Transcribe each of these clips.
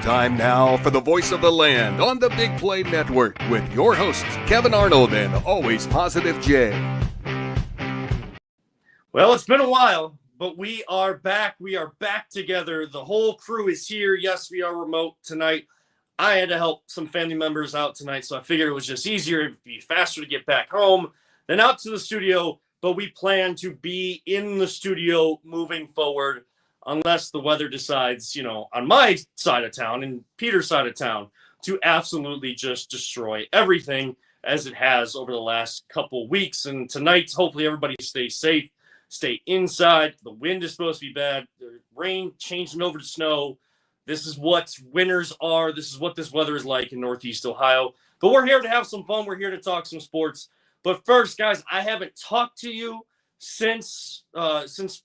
Time now for the voice of the land on the Big Play Network with your hosts, Kevin Arnold and Always Positive Jay. Well, it's been a while, but we are back. We are back together. The whole crew is here. Yes, we are remote tonight. I had to help some family members out tonight, so I figured it was just easier. It'd be faster to get back home than out to the studio, but we plan to be in the studio moving forward unless the weather decides, on my side of town and Peter's side of town to absolutely just destroy everything as it has over the last couple weeks. And tonight, hopefully everybody stays safe, stay inside. The wind is supposed to be bad. The rain changing over to snow. This is what winters are. This is what this weather is like in Northeast Ohio. But we're here to have some fun. We're here to talk some sports. But first, guys, I haven't talked to you since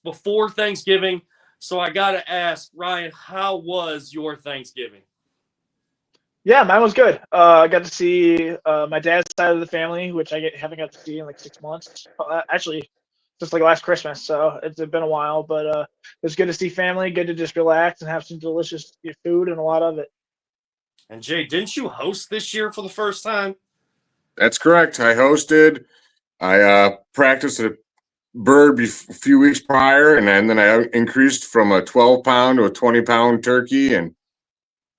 before Thanksgiving. So I got to ask, Ryan, how was your Thanksgiving? Yeah, mine was good. I got to see my dad's side of the family, which I haven't got to see in like 6 months. Actually, just like last Christmas. So it's been a while, but it was good to see family, good to just relax and have some delicious food and a lot of it. And Jay, didn't you host this year for the first time? That's correct. I hosted. I practiced a bird a few weeks prior, and then I increased from a 12-pound to a 20-pound turkey, and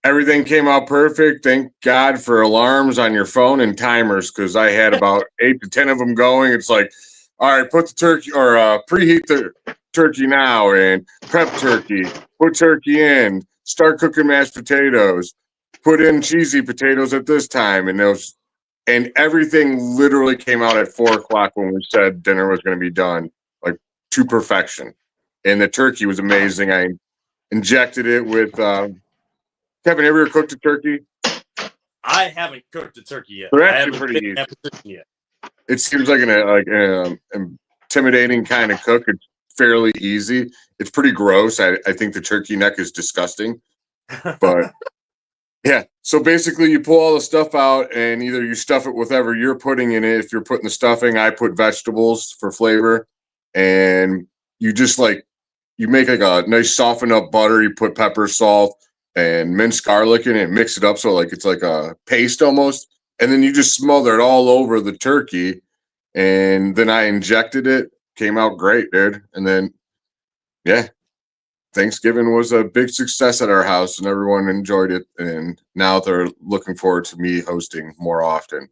everything came out perfect. Thank God for alarms on your phone and timers, because I had about 8 to 10 of them going. It's like, all right, put the turkey or preheat the turkey now and prep turkey, put turkey in, start cooking mashed potatoes, put in cheesy potatoes at this time. And everything literally came out at 4 o'clock when we said dinner was going to be done, like to perfection. And the turkey was amazing. I injected it with Kevin, have you ever cooked a turkey? I haven't cooked a turkey yet. They're I actually haven't pretty been in easy. that position yet. It seems like an intimidating kind of cook. It's fairly easy. It's pretty gross. I think the turkey neck is disgusting. But yeah, so basically you pull all the stuff out and either you stuff it with whatever you're putting in it. If you're putting the stuffing, I put vegetables for flavor. And you just you make like a nice softened up butter. You put pepper, salt, and minced garlic in it, mix it up so it's like a paste almost. And then you just smother it all over the turkey. And then I injected it. Came out great, dude. And then, yeah, Thanksgiving was a big success at our house, and everyone enjoyed it. And now they're looking forward to me hosting more often.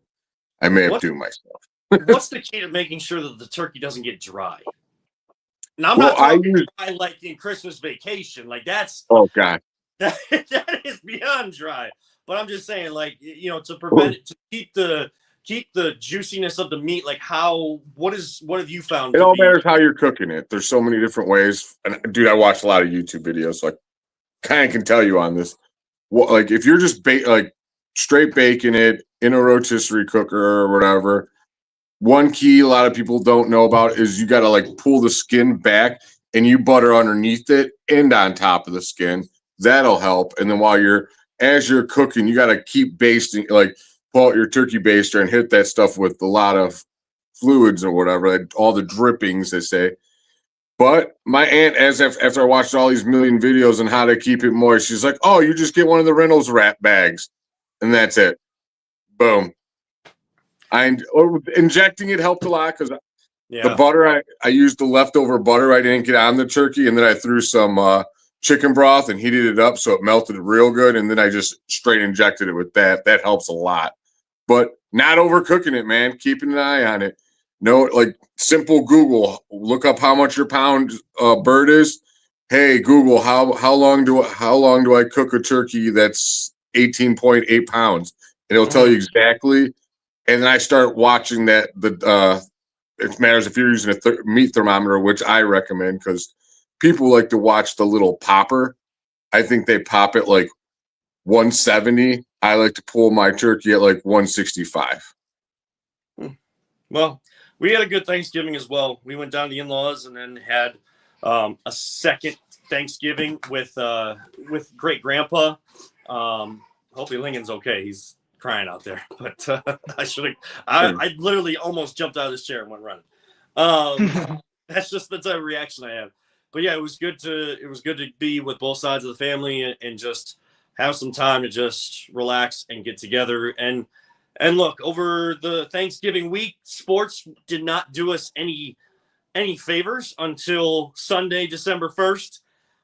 I may have done myself. What's the key to making sure that the turkey doesn't get dry? Now, I'm not talking dry like in Christmas Vacation. Like that's oh god, that is beyond dry. But I'm just saying, to prevent it, to keep the juiciness of the meat. Like what have you found? It all matters how you're cooking it. There's so many different ways. And dude, I watch a lot of YouTube videos, so I kind of can tell you on this. If you're just straight baking it in a rotisserie cooker or whatever, one key a lot of people don't know about is you got to pull the skin back and you butter underneath it and on top of the skin. That'll help. And then as you're cooking, you got to keep basting, pull out your turkey baster and hit that stuff with a lot of fluids or whatever, all the drippings, they say. But my aunt, after I watched all these million videos on how to keep it moist, she's like, oh, you just get one of the Reynolds wrap bags, and that's it. Boom. Injecting it helped a lot because the butter, I used the leftover butter I didn't get on the turkey, and then I threw some chicken broth and heated it up so it melted real good, and then I just straight injected it with that. That helps a lot. But not overcooking it, man. Keeping an eye on it. No, simple Google. Look up how much your pound bird is. Hey Google, how long do I cook a turkey that's 18.8 pounds? And it'll tell you exactly. And then I start watching that. It matters if you're using a meat thermometer, which I recommend because people like to watch the little popper. I think they pop it 170. I like to pull my turkey at 165. Well, we had a good Thanksgiving as well. We went down to the in-laws and then had a second Thanksgiving with great grandpa. Hopefully Lincoln's okay. He's crying out there, but I literally almost jumped out of this chair and went running. That's just the type of reaction I have. But yeah, it was good to be with both sides of the family and just have some time to just relax and get together. And look, over the Thanksgiving week, sports did not do us any favors until Sunday, December 1st,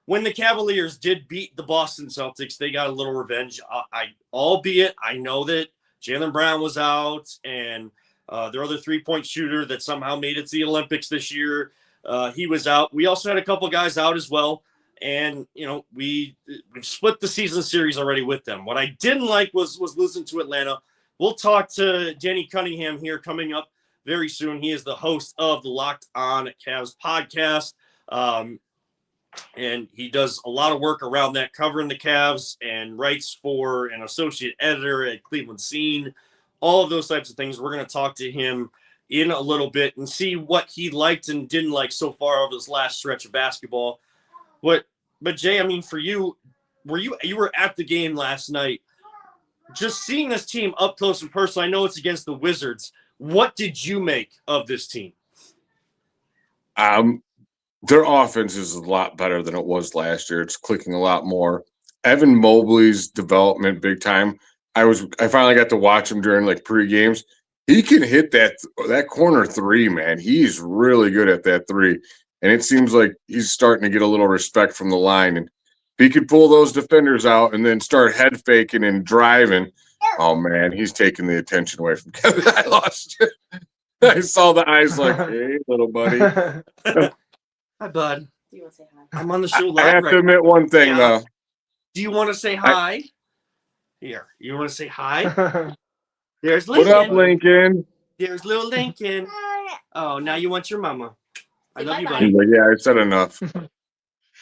when the Cavaliers did beat the Boston Celtics. They got a little revenge. Albeit I know that Jaylen Brown was out, and their other three-point shooter that somehow made it to the Olympics this year, he was out. We also had a couple guys out as well, and we've split the season series already with them. What I didn't like was losing to Atlanta. We'll talk to Danny Cunningham here coming up very soon. He is the host of the Locked On Cavs podcast. And he does a lot of work around that, covering the Cavs, and writes for an associate editor at Cleveland Scene, all of those types of things. We're going to talk to him in a little bit and see what he liked and didn't like so far over this last stretch of basketball. But Jay, I mean, for you, you were at the game last night, just seeing this team up close and personal. I know it's against the Wizards. What did you make of this team? Their offense is a lot better than it was last year. It's clicking a lot more. Evan Mobley's development big time. I finally got to watch him during like pre-games. He can hit that corner three, man. He's really good at that three. And it seems like he's starting to get a little respect from the line. And if he could pull those defenders out and then start head faking and driving, oh man, he's taking the attention away from Kevin. I lost you. I saw the eyes like, hey, little buddy. Hi, bud. Do you want to say hi? I'm on the show live. I have to admit one thing, though. Do you want to say hi? Here, you want to say hi? There's Lincoln. What up, Lincoln? There's little Lincoln. Oh, now you want your mama. I love you, He's buddy. like, yeah, I said enough.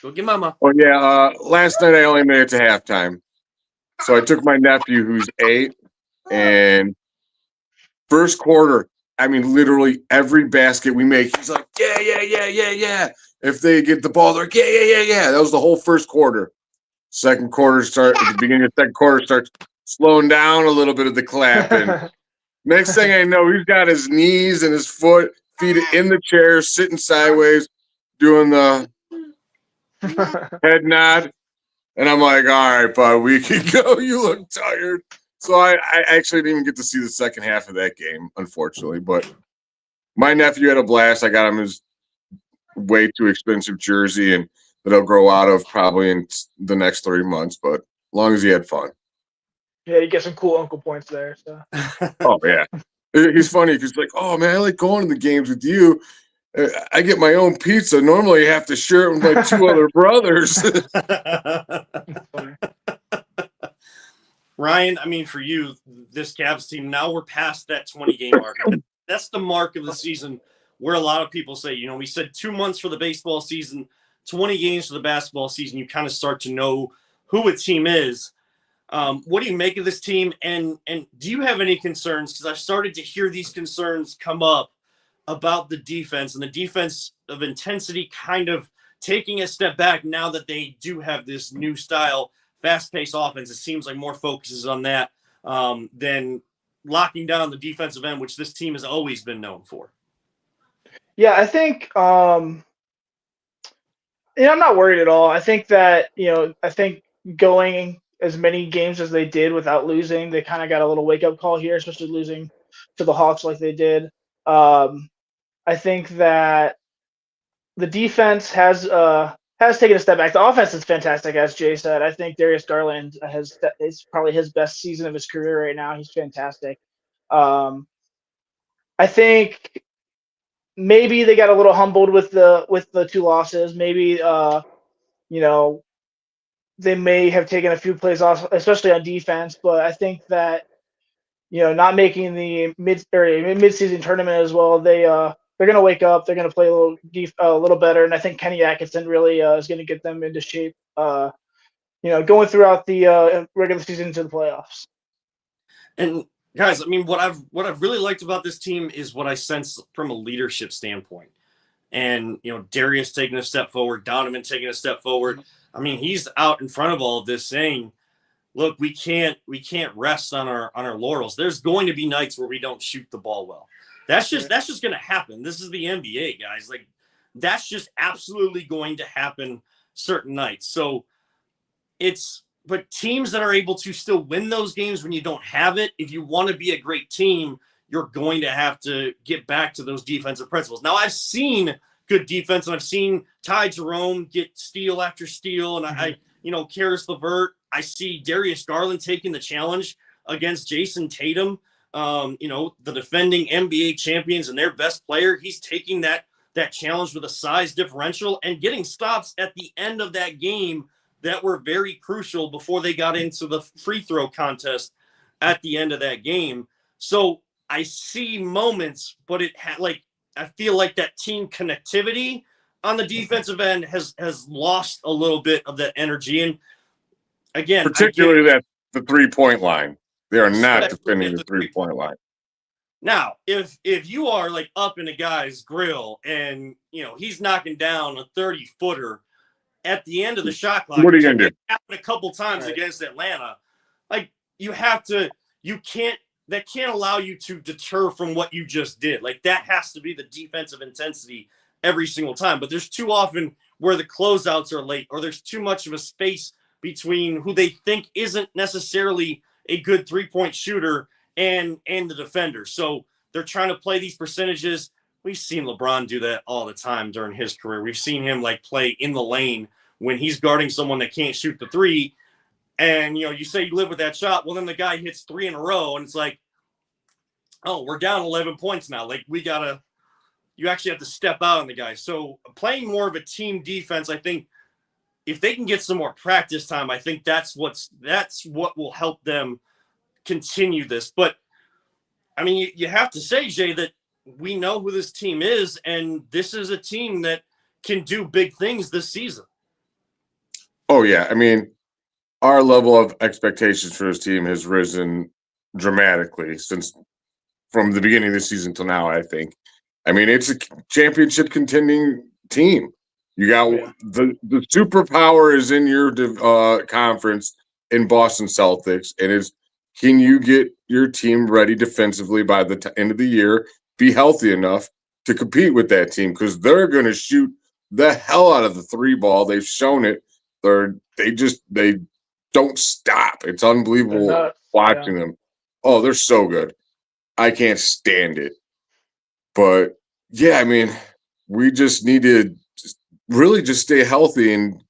Go get mama. Oh, yeah, last night I only made it to halftime. So I took my nephew, who's 8, and first quarter, I mean, literally every basket we make, he's like, yeah. If they get the ball, they're like, yeah. That was the whole first quarter. Second quarter at the beginning of the second quarter starts slowing down a little bit of the clapping. Next thing I know, he's got his knees and his feet in the chair, sitting sideways, doing the head nod. And I'm like, all right, bud, we can go. You look tired. So I actually didn't even get to see the second half of that game, unfortunately. But my nephew had a blast. I got him his way too expensive jersey, and that he'll grow out of probably in the next 3 months. But as long as he had fun. Yeah, you get some cool uncle points there. So. Oh, yeah. He's funny because he's like, oh, man, I like going to the games with you. I get my own pizza. Normally, I have to share it with my 2 other brothers. Ryan, I mean, for you, this Cavs team, now we're past that 20-game mark. That's the mark of the season where a lot of people say, we said 2 months for the baseball season, 20 games for the basketball season. You kind of start to know who a team is. What do you make of this team? And do you have any concerns? Because I've started to hear these concerns come up about the defense and the defense of intensity kind of taking a step back now that they do have this new style, fast-paced offense. It seems like more focuses on that than locking down the defensive end, which this team has always been known for. Yeah, I think I'm not worried at all. I think that, going as many games as they did without losing, they kind of got a little wake-up call here, especially losing to the Hawks like they did. I think that the defense has taken a step back. The offense is fantastic, as Jay said. I think Darius Garland is probably his best season of his career right now. He's fantastic. I think maybe they got a little humbled with the 2 losses. Maybe they may have taken a few plays off, especially on defense. But I think that not making the mid-season tournament as well, they're going to wake up. They're going to play a little better, and I think Kenny Atkinson really is going to get them into shape. Going throughout the regular season to the playoffs. And guys, I mean, what I've really liked about this team is what I sense from a leadership standpoint. And Darius taking a step forward, Donovan taking a step forward. I mean, he's out in front of all of this saying, look, we can't rest on our laurels. There's going to be nights where we don't shoot the ball well. That's just going to happen. This is the NBA, guys. Like, that's just absolutely going to happen certain nights. So it's teams that are able to still win those games when you don't have it, if you want to be a great team, you're going to have to get back to those defensive principles. Now, I've seen good defense, and I've seen Ty Jerome get steal after steal, and I Karis LeVert. I see Darius Garland taking the challenge against Jason Tatum, the defending NBA champions and their best player. He's taking that challenge with a size differential and getting stops at the end of that game that were very crucial before they got into the free throw contest at the end of that game. So I see moments, but I feel like that team connectivity on the defensive end has lost a little bit of that energy. And again, particularly that the 3-point line, they are not defending the 3-point line. Now, if you are like up in a guy's grill and he's knocking down a 30-footer at the end of the shot clock, what are you gonna do? It happened a couple times against Atlanta. Like that can't allow you to deter from what you just did. Like that has to be the defensive intensity every single time. But there's too often where the closeouts are late, or there's too much of a space between who they think isn't necessarily a good 3-point shooter and the defender. So they're trying to play these percentages. We've seen LeBron do that all the time during his career. We've seen him play in the lane when he's guarding someone that can't shoot the three. And, you say you live with that shot. Well, then the guy hits 3 in a row, and it's like, oh, we're down 11 points now. Like, you actually have to step out on the guy. So playing more of a team defense, I think if they can get some more practice time, I think that's what will help them continue this. But, I mean, you have to say, Jay, that we know who this team is, and this is a team that can do big things this season. Oh, yeah. I mean, our level of expectations for this team has risen dramatically from the beginning of the season till now, I think. I mean, it's a championship contending team. You got the superpower is in your conference in Boston Celtics, and can you get your team ready defensively by the end of the year, be healthy enough to compete with that team, because they're going to shoot the hell out of the 3 ball. They've shown it. They don't stop. It's unbelievable watching them. Oh, they're so good. I can't stand it. But yeah, I mean, we just need to really just stay healthy and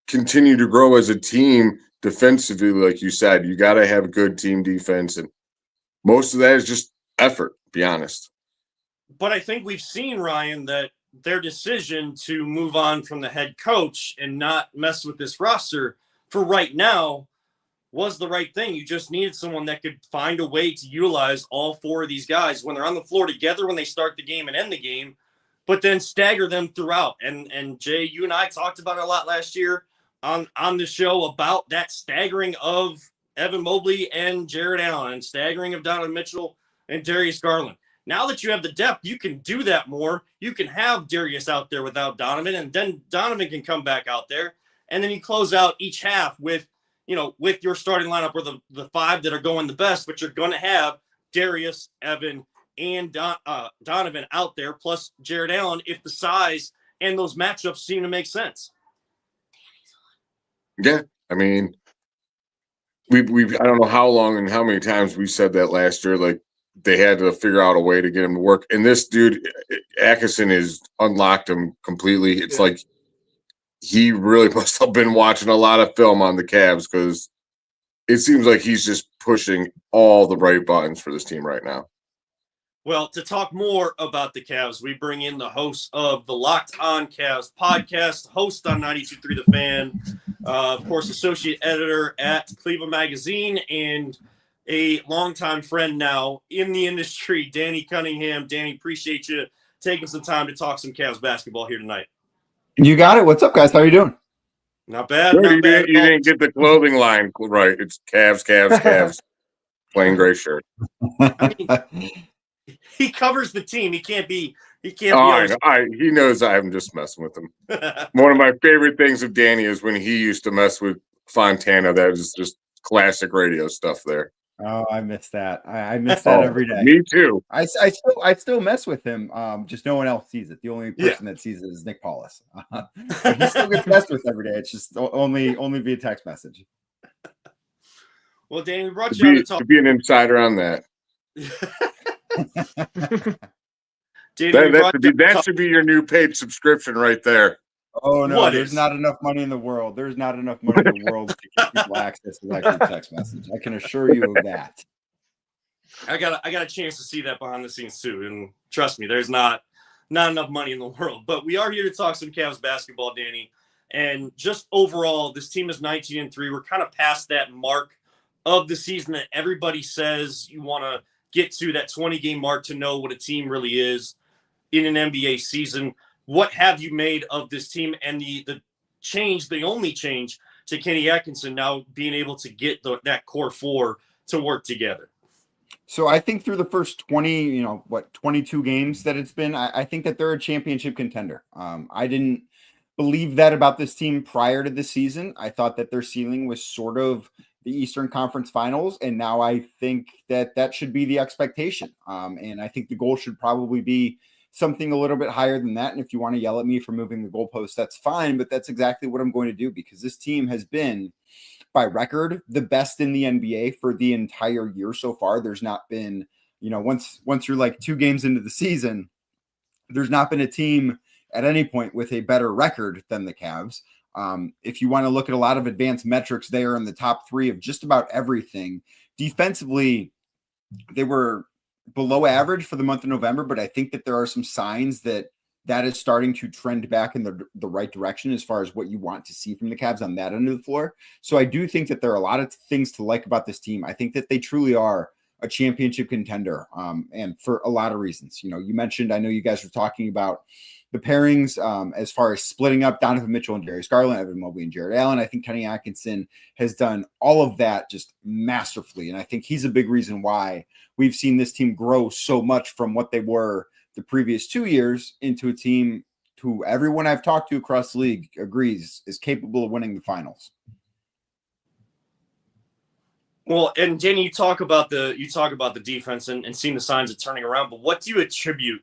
continue to grow as a team defensively. Like you said, you got to have good team defense, and most of that is just effort, to be honest. But I think we've seen, Ryan, that their decision to move on from the head coach and not mess with this roster for right now was the right thing. You just needed someone that could find a way to utilize all 4 of these guys when they're on the floor together, when they start the game and end the game, but then stagger them throughout. And Jay, you and I talked about it a lot last year on the show about that staggering of Evan Mobley and Jared Allen, and staggering of Donovan Mitchell and Darius Garland. Now that you have the depth, you can do that more. You can have Darius out there without Donovan, and then Donovan can come back out there. And then you close out each half with your starting lineup, or the 5 that are going the best, but you're going to have Darius, Evan, and Donovan out there, plus Jared Allen, if the size and those matchups seem to make sense. Yeah, I mean, we I don't know how long and how many times we said that last year, like they had to figure out a way to get him to work. And this dude, Atkinson, has unlocked him completely. It's like he really must have been watching a lot of film on the Cavs, because it seems like he's just pushing all the right buttons for this team right now. Well, to talk more about the Cavs, we bring in the host of the Locked On Cavs podcast, host on 92.3 The Fan, of course, associate editor at Cleveland Magazine, and a longtime friend now in the industry, Danny Cunningham. Danny, appreciate you taking some time to talk some Cavs basketball here tonight. You got it. What's up, guys? How are you doing? Not bad. Good, Not you bad. didn't get the clothing line right. It's Cavs. Plain gray shirt. I mean, he covers the team. He can't be. He knows I'm just messing with him. One of my favorite things of Danny is when he used to mess with Fontana. That was just classic radio stuff there. Oh, I miss that. I miss that every day. Me too. I still mess with him. Just no one else sees it. The only person that sees it is Nick Paulus. But he still gets messed with every day. It's just only via text message. Well, Danny, we brought To you on to be talk. to be an insider on that. Danny, we brought you on to That talk. should be your new paid subscription right there. Oh no, What there's is? not enough money in the world. There's not enough money in the world to give people access to that group text message. I can assure you of that. I got a chance to see that behind the scenes too, and trust me, there's not enough money in the world. But we are here to talk some Cavs basketball, Danny. And just overall, this team is 19-3. We're kind of past that mark of the season that everybody says you want to get to, that 20-game mark to know what a team really is in an NBA season. What have you made of this team and the change, the only change to Kenny Atkinson now being able to get that core four to work together? So I think through the first 22 games that it's been, I think that they're a championship contender. I didn't believe that about this team prior to the season. I thought that their ceiling was sort of the Eastern Conference Finals, and now I think that should be the expectation. And I think the goal should probably be something a little bit higher than that. And if you want to yell at me for moving the goalpost, that's fine, but that's exactly what I'm going to do, because this team has been, by record, the best in the NBA for the entire year so far. There's not been, once you're like 2 games into the season, there's not been a team at any point with a better record than the Cavs. If you want to look at a lot of advanced metrics, they are in the top 3 of just about everything. Defensively, they were below average for the month of November, but I think that there are some signs that is starting to trend back in the right direction as far as what you want to see from the Cavs on that end of the floor. So I do think that there are a lot of things to like about this team. I think that they truly are a championship contender, and for a lot of reasons. You mentioned, I know you guys were talking about the pairings as far as splitting up Donovan Mitchell and Darius Garland, Evan Mobley and Jared Allen. I think Kenny Atkinson has done all of that just masterfully, and I think he's a big reason why we've seen this team grow so much from what they were the previous 2 years into a team who everyone I've talked to across the league agrees is capable of winning the finals. Well, and Danny, you talk about the defense and seeing the signs of turning around, but what do you attribute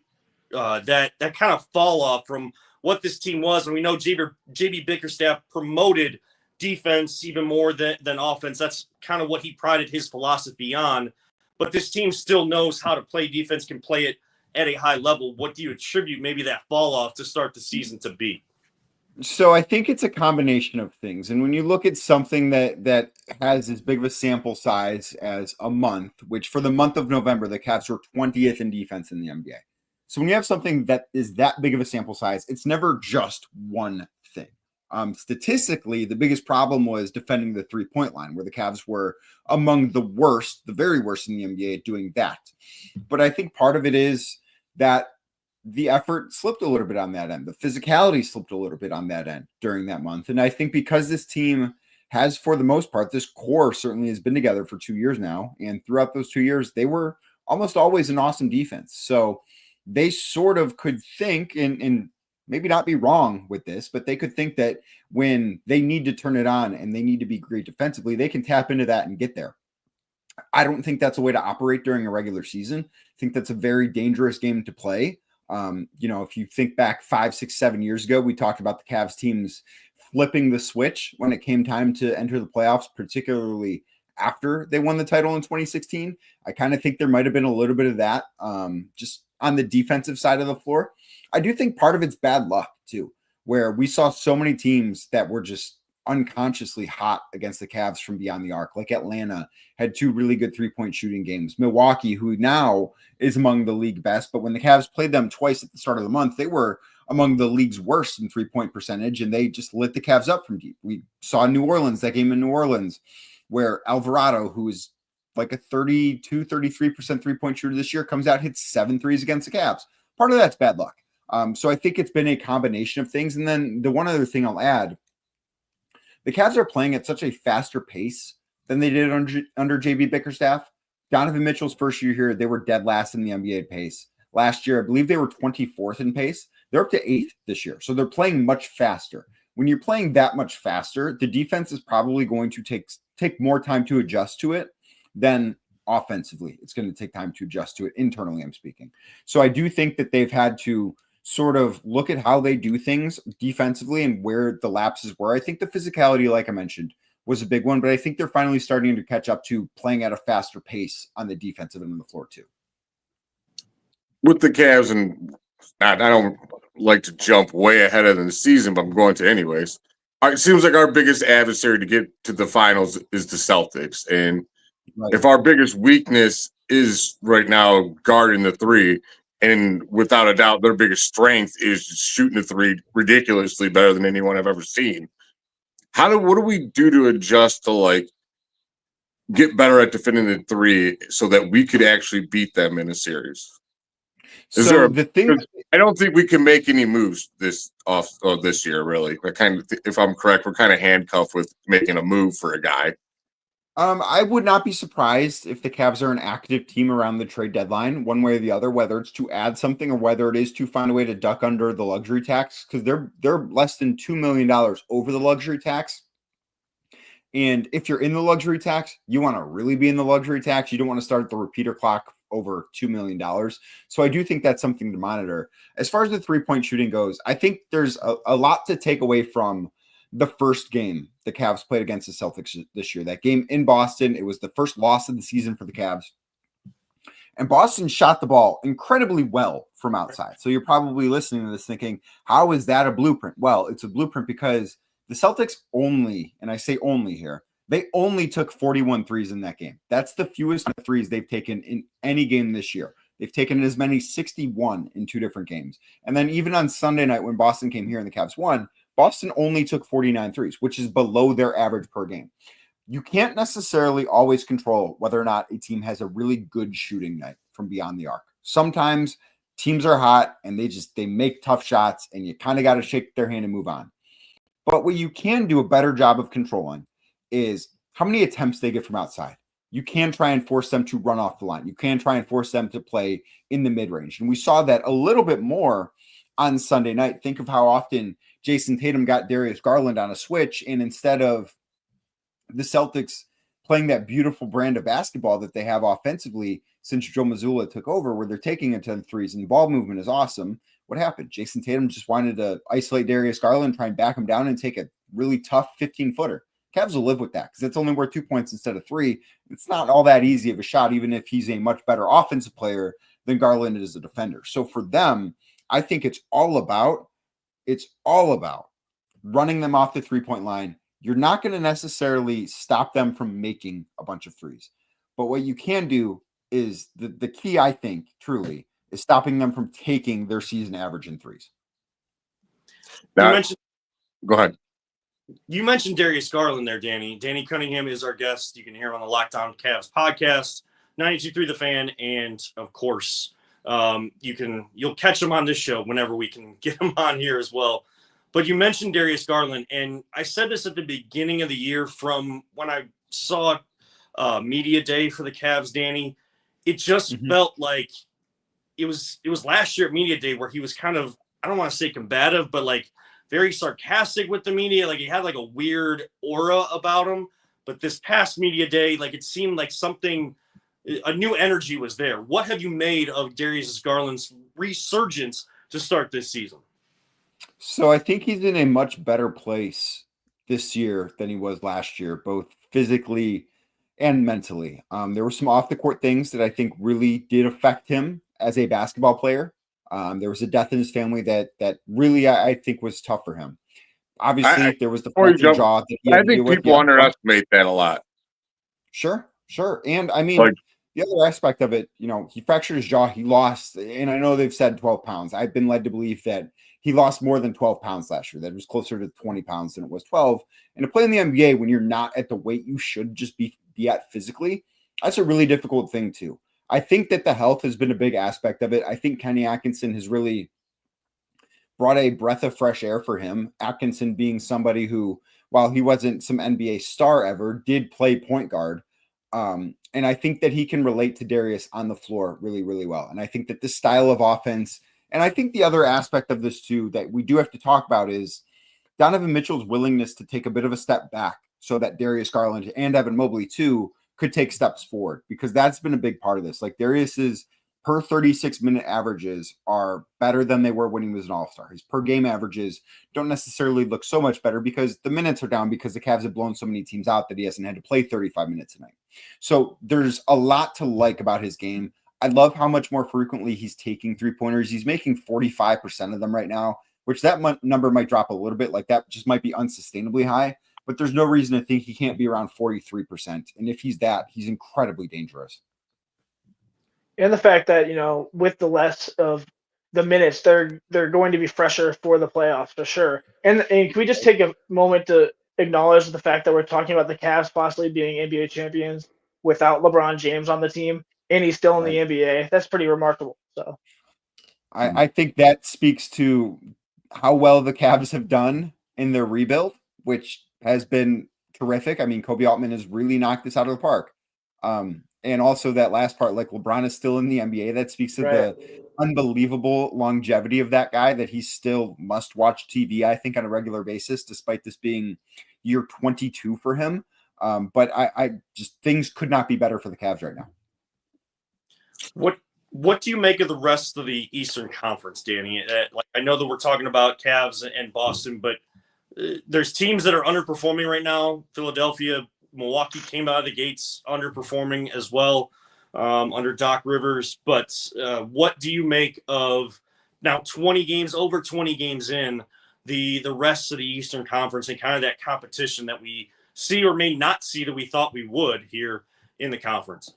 that kind of fall off from what this team was? And we know JB Bickerstaff promoted defense even more than offense. That's kind of what he prided his philosophy on. But this team still knows how to play defense, can play it at a high level. What do you attribute maybe that fall off to start the season to be? So I think it's a combination of things. And when you look at something that has as big of a sample size as a month, which for the month of November, the Cavs were 20th in defense in the NBA. So when you have something that is that big of a sample size, it's never just one thing. Statistically, the biggest problem was defending the 3-point line, where the Cavs were among the worst, the very worst in the NBA at doing that. But I think part of it is that the effort slipped a little bit on that end. The physicality slipped a little bit on that end during that month. And I think because this team has, for the most part, this core certainly has been together for 2 years now. And throughout those 2 years, they were almost always an awesome defense. So they sort of could think, and maybe not be wrong with this, but they could think that when they need to turn it on and they need to be great defensively, they can tap into that and get there. I don't think that's a way to operate during a regular season. I think that's a very dangerous game to play. If you think back 5, 6, 7 years ago, we talked about the Cavs teams flipping the switch when it came time to enter the playoffs, particularly after they won the title in 2016. I kind of think there might have been a little bit of that just on the defensive side of the floor. I do think part of it's bad luck too, where we saw so many teams that were just unconsciously hot against the Cavs from beyond the arc. Like Atlanta had 2 really good 3-point shooting games. Milwaukee, who now is among the league best, but when the Cavs played them twice at the start of the month, they were among the league's worst in 3-point percentage, and they just lit the Cavs up from deep. We saw New Orleans, that game in New Orleans, where Alvarado, who is like a 32, 33% 3-point shooter this year, comes out, hits 7 threes against the Cavs. Part of that's bad luck. So I think it's been a combination of things. And then the one other thing I'll add, the Cavs are playing at such a faster pace than they did under JB Bickerstaff. Donovan Mitchell's first year here, they were dead last in the NBA pace. Last year, I believe they were 24th in pace. They're up to 8th this year. So they're playing much faster. When you're playing that much faster, the defense is probably going to take more time to adjust to it than offensively. It's going to take time to adjust to it internally, I'm speaking. So I do think that they've had to sort of look at how they do things defensively and where the lapses were. I think the physicality, like I mentioned, was a big one, but I think they're finally starting to catch up to playing at a faster pace on the defensive end of the floor too. With the Cavs, and I don't like to jump way ahead of the season, but I'm going to anyways. It seems like our biggest adversary to get to the finals is the Celtics. And if our biggest weakness is right now guarding the three, and without a doubt, their biggest strength is shooting the three ridiculously better than anyone I've ever seen. What do we do to adjust to like get better at defending the three so that we could actually beat them in a series? I don't think we can make any moves this year, really. If I'm correct, we're kind of handcuffed with making a move for a guy. I would not be surprised if the Cavs are an active team around the trade deadline, one way or the other, whether it's to add something or whether it is to find a way to duck under the luxury tax, because they're less than $2 million over the luxury tax. And if you're in the luxury tax, you want to really be in the luxury tax. You don't want to start the repeater clock over $2 million. So I do think that's something to monitor. As far as the three-point shooting goes, I think there's a lot to take away from the first game the Cavs played against the Celtics this year. That game in Boston, it was the first loss of the season for the Cavs. And Boston shot the ball incredibly well from outside. So you're probably listening to this thinking, how is that a blueprint? Well, it's a blueprint because the Celtics only, and I say only here, they only took 41 threes in that game. That's the fewest threes they've taken in any game this year. They've taken as many 61 in 2 different games. And then even on Sunday night when Boston came here and the Cavs won, Boston only took 49 threes, which is below their average per game. You can't necessarily always control whether or not a team has a really good shooting night from beyond the arc. Sometimes teams are hot and they make tough shots and you kind of got to shake their hand and move on. But what you can do a better job of controlling is how many attempts they get from outside. You can try and force them to run off the line. You can try and force them to play in the mid-range. And we saw that a little bit more on Sunday night. Think of how often Jason Tatum got Darius Garland on a switch, and instead of the Celtics playing that beautiful brand of basketball that they have offensively since Joe Mazzulla took over, where they're taking a ton of threes and the ball movement is awesome, what happened? Jason Tatum just wanted to isolate Darius Garland, try and back him down and take a really tough 15-footer. Cavs will live with that because it's only worth 2 points instead of 3. It's not all that easy of a shot, even if he's a much better offensive player than Garland is a defender. So for them, I think it's all about running them off the three-point line. You're not going to necessarily stop them from making a bunch of threes. But what you can do is the key, I think, truly, is stopping them from taking their season average in threes. Go ahead. You mentioned Darius Garland there, Danny. Danny Cunningham is our guest. You can hear him on the Lockdown Cavs podcast, 92.3 The Fan, and of course, you'll catch him on this show whenever we can get him on here as well. But you mentioned Darius Garland, and I said this at the beginning of the year from when I saw media day for the Cavs, Danny. It just felt like it was last year at media day where he was kind of, I don't want to say combative, but like very sarcastic with the media. Like he had like a weird aura about him. But this past media day, like it seemed like a new energy was there. What have you made of Darius Garland's resurgence to start this season? So I think he's in a much better place this year than he was last year, both physically and mentally. There were some off the court things that I think really did affect him as a basketball player. There was a death in his family that really I think was tough for him. Obviously, there was the jaw. I think people underestimate that a lot. Sure. And I mean, the other aspect of it, he fractured his jaw. He lost, and I know they've said 12 pounds. I've been led to believe that he lost more than 12 pounds last year. That was closer to 20 pounds than it was 12. And to play in the NBA when you're not at the weight you should just be at physically, that's a really difficult thing too. I think that the health has been a big aspect of it. I think Kenny Atkinson has really brought a breath of fresh air for him. Atkinson being somebody who, while he wasn't some NBA star ever, did play point guard. And I think that he can relate to Darius on the floor really, really well. And I think that this style of offense, and I think the other aspect of this too that we do have to talk about is Donovan Mitchell's willingness to take a bit of a step back so that Darius Garland and Evan Mobley too could take steps forward, because that's been a big part of this. Like Darius's per 36-minute averages are better than they were when he was an all-star. His per game averages don't necessarily look so much better because the minutes are down because the Cavs have blown so many teams out that he hasn't had to play 35 minutes a night. So there's a lot to like about his game. I love how much more frequently he's taking three-pointers. He's making 45% of them right now, which that number might drop a little bit. Like that just might be unsustainably high, but there's no reason to think he can't be around 43%. And if he's that, he's incredibly dangerous. And the fact that, with the less of the minutes, they're going to be fresher for the playoffs for sure. And can we just take a moment to acknowledge the fact that we're talking about the Cavs possibly being NBA champions without LeBron James on the team, and he's still in the NBA? That's pretty remarkable. So I think that speaks to how well the Cavs have done in their rebuild, which has been terrific. I mean, Kobe Altman has really knocked this out of the park. And also that last part, like LeBron is still in the NBA. That speaks to the unbelievable longevity of that guy, that he still must watch TV, I think, on a regular basis, despite this being year 22 for him. But I just, things could not be better for the Cavs right now. What do you make of the rest of the Eastern Conference, Danny? I know that we're talking about Cavs and Boston, but there's teams that are underperforming right now. Philadelphia, Milwaukee came out of the gates underperforming as well under Doc Rivers. But what do you make of now over 20 games in, the rest of the Eastern Conference and kind of that competition that we see or may not see that we thought we would here in the conference?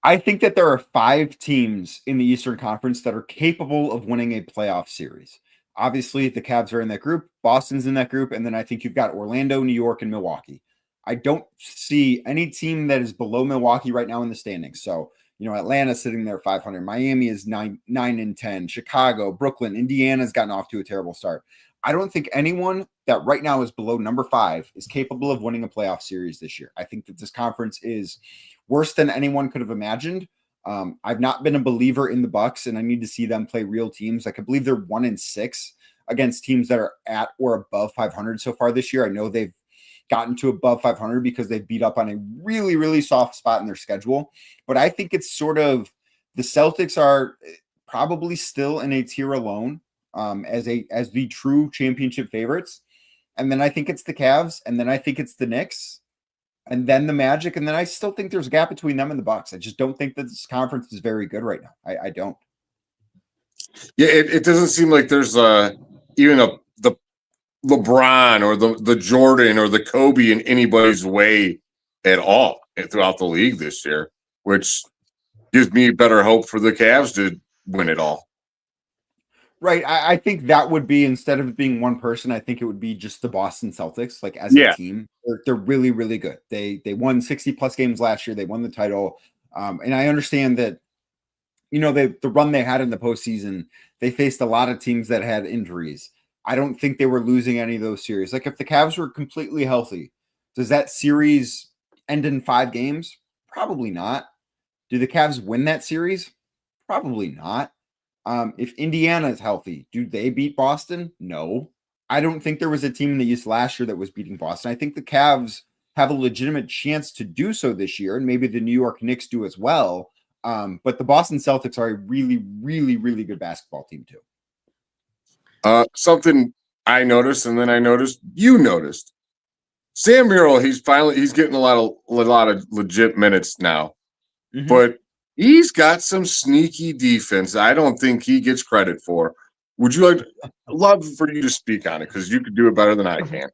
I think that there are 5 teams in the Eastern Conference that are capable of winning a playoff series. Obviously, the Cavs are in that group. Boston's in that group. And then I think you've got Orlando, New York, and Milwaukee. I don't see any team that is below Milwaukee right now in the standings. So, Atlanta's sitting there 500. Miami is 9-10. Chicago, Brooklyn, Indiana's gotten off to a terrible start. I don't think anyone that right now is below number 5 is capable of winning a playoff series this year. I think that this conference is worse than anyone could have imagined. I've not been a believer in the Bucks, and I need to see them play real teams. Like, I believe they're 1-6 against teams that are at or above 500 so far this year. I know they've gotten to above 500 because they beat up on a really, really soft spot in their schedule. But I think it's sort of, the Celtics are probably still in a tier alone as the true championship favorites. And then I think it's the Cavs, and then I think it's the Knicks, and then the Magic, and then I still think there's a gap between them and the Bucks. I just don't think that this conference is very good right now. I don't. Yeah, it doesn't seem like there's even the LeBron or the Jordan or the Kobe in anybody's way at all throughout the league this year, which gives me better hope for the Cavs to win it all. Right. I think that would be, instead of being one person, I think it would be just the Boston Celtics, like as a team. They're really, really good. They won 60+ games last year. They won the title. And I understand that, the run they had in the postseason, they faced a lot of teams that had injuries. I don't think they were losing any of those series. Like, if the Cavs were completely healthy, does that series end in 5 games? Probably not. Do the Cavs win that series? Probably not. If Indiana is healthy, do they beat Boston? No. I don't think there was a team in the East last year that was beating Boston. I think the Cavs have a legitimate chance to do so this year, and maybe the New York Knicks do as well. But the Boston Celtics are a really, really, really good basketball team too. Something I noticed, and then I noticed you noticed. Sam Merrill, he's getting a lot of legit minutes now, but he's got some sneaky defense I don't think he gets credit for. Would you love for you to speak on it, because you could do it better than I can.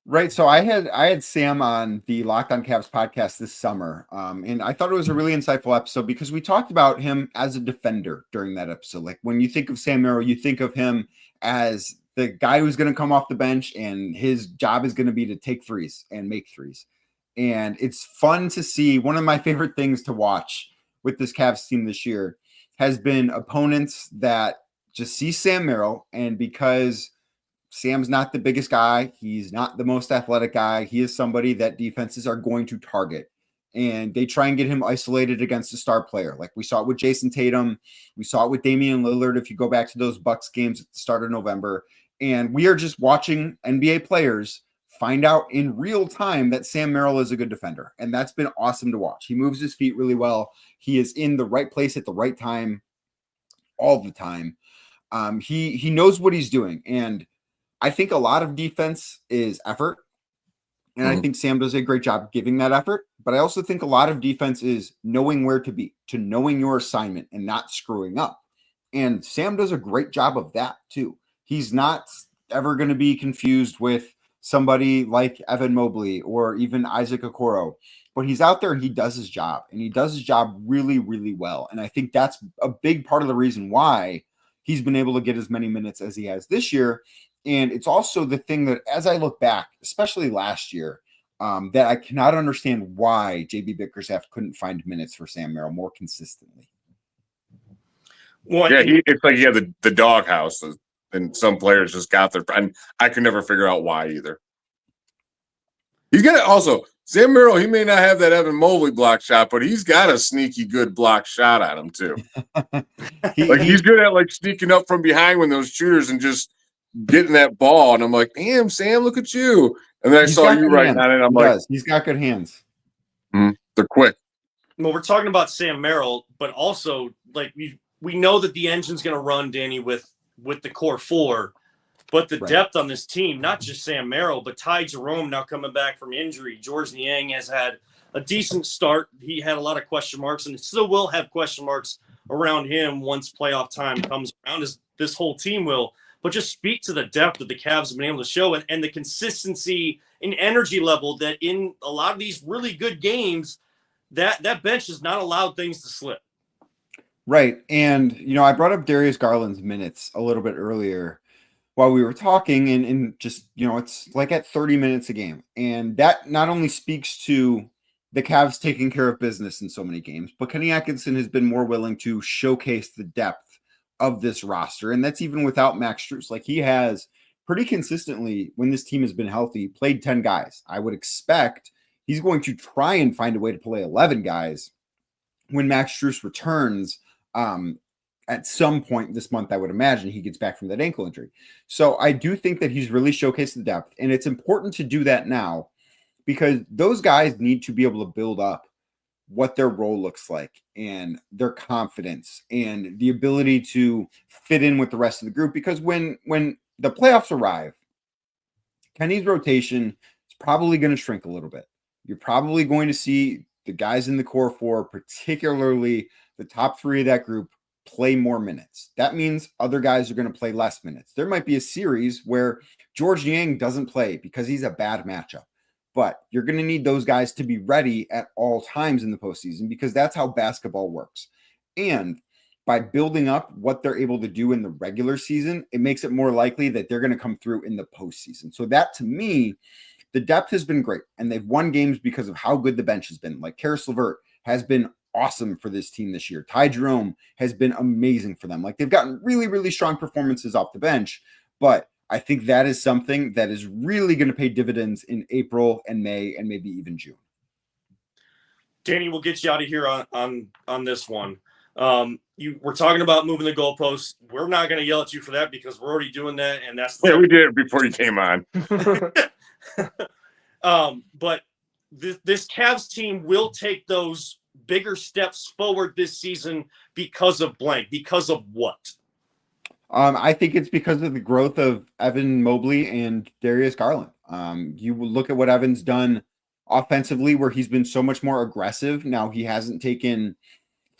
Right. So I had Sam on the Locked On Cavs podcast this summer, and I thought it was a really insightful episode because we talked about him as a defender during that episode. Like, when you think of Sam Merrill, you think of him as the guy who's going to come off the bench and his job is going to be to take threes and make threes. And it's fun to see. One of my favorite things to watch with this Cavs team this year has been opponents that just see Sam Merrill, and because Sam's not the biggest guy, he's not the most athletic guy, he is somebody that defenses are going to target. And they try and get him isolated against a star player. Like we saw it with Jason Tatum. We saw it with Damian Lillard, if you go back to those Bucks games at the start of November. And we are just watching NBA players find out in real time that Sam Merrill is a good defender. And that's been awesome to watch. He moves his feet really well. He is in the right place at the right time all the time. He knows what he's doing. And I think a lot of defense is effort. And I think Sam does a great job giving that effort. But I also think a lot of defense is knowing where to be, to knowing your assignment and not screwing up. And Sam does a great job of that too. He's not ever going to be confused with somebody like Evan Mobley or even Isaac Okoro. But he's out there and he does his job. And he does his job really, really well. And I think that's a big part of the reason why he's been able to get as many minutes as he has this year. And it's also the thing that, as I look back, especially last year, that I cannot understand why JB Bickerstaff couldn't find minutes for Sam Merrill more consistently. Well, Yeah, it's like he had the doghouse, and some players just got there. And I could never figure out why either. He's got to also, Sam Merrill, he may not have that Evan Mobley block shot, but he's got a sneaky good block shot on him too. He's good at like sneaking up from behind when those shooters and just getting that ball. And I'm like, damn, Sam, look at you. And then I saw you right on it. I'm like, he's got good hands. They're quick. Well, we're talking about Sam Merrill, but also like we know that the engine's going to run, Danny, with the core four, but the depth on this team, not just Sam Merrill, but Ty Jerome now coming back from injury. George Niang has had a decent start. He had a lot of question marks and still will have question marks around him once playoff time comes around, as this whole team will. But just speak to the depth that the Cavs have been able to show and the consistency and energy level that in a lot of these really good games, that bench has not allowed things to slip. Right. And, I brought up Darius Garland's minutes a little bit earlier while we were talking and just, it's like at 30 minutes a game. And that not only speaks to the Cavs taking care of business in so many games, but Kenny Atkinson has been more willing to showcase the depth of this roster. And that's even without Max Strus. Like he has pretty consistently, when this team has been healthy, played 10 guys. I would expect he's going to try and find a way to play 11 guys when Max Strus returns at some point this month. I would imagine he gets back from that ankle injury. So I do think that he's really showcased the depth, and it's important to do that now because those guys need to be able to build up what their role looks like and their confidence and the ability to fit in with the rest of the group. Because when the playoffs arrive, Kenny's rotation is probably going to shrink a little bit. You're probably going to see the guys in the core four, particularly the top three of that group, play more minutes. That means other guys are going to play less minutes. There might be a series where George Niang doesn't play because he's a bad matchup. But you're going to need those guys to be ready at all times in the postseason because that's how basketball works. And by building up what they're able to do in the regular season, it makes it more likely that they're going to come through in the postseason. So that, to me, the depth has been great. And they've won games because of how good the bench has been. Like Karis LeVert has been awesome for this team this year. Ty Jerome has been amazing for them. Like they've gotten really, really strong performances off the bench. But I think that is something that is really going to pay dividends in April and May and maybe even June. Danny, we'll get you out of here on this one. We're talking about moving the goalposts. We're not going to yell at you for that because we're already doing that, and that's we did it before you came on. But this Cavs team will take those bigger steps forward this season because of blank. Because of what? I think it's because of the growth of Evan Mobley and Darius Garland. You look at what Evan's done offensively, where he's been so much more aggressive. Now he hasn't taken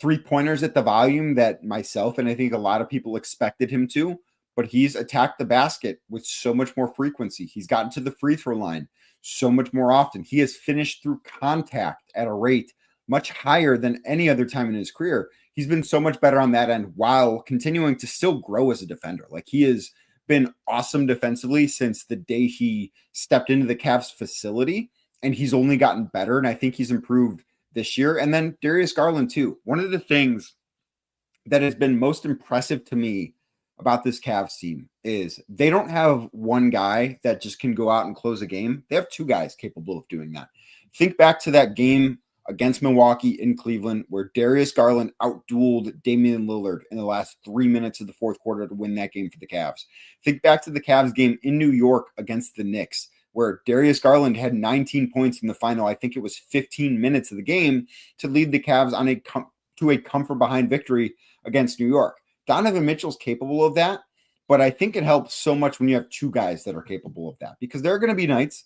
3-pointers at the volume that myself and I think a lot of people expected him to, but he's attacked the basket with so much more frequency. He's gotten to the free throw line so much more often. He has finished through contact at a rate much higher than any other time in his career. He's been so much better on that end while continuing to still grow as a defender. Like he has been awesome defensively since the day he stepped into the Cavs facility, and he's only gotten better. And I think he's improved this year. And then Darius Garland too. One of the things that has been most impressive to me about this Cavs team is they don't have one guy that just can go out and close a game. They have two guys capable of doing that. Think back to that game against Milwaukee in Cleveland, where Darius Garland outdueled Damian Lillard in the last 3 minutes of the fourth quarter to win that game for the Cavs. Think back to the Cavs game in New York against the Knicks, where Darius Garland had 19 points in the final. I think it was 15 minutes of the game to lead the Cavs on to a comfort behind victory against New York. Donovan Mitchell's capable of that, but I think it helps so much when you have two guys that are capable of that, because there are going to be nights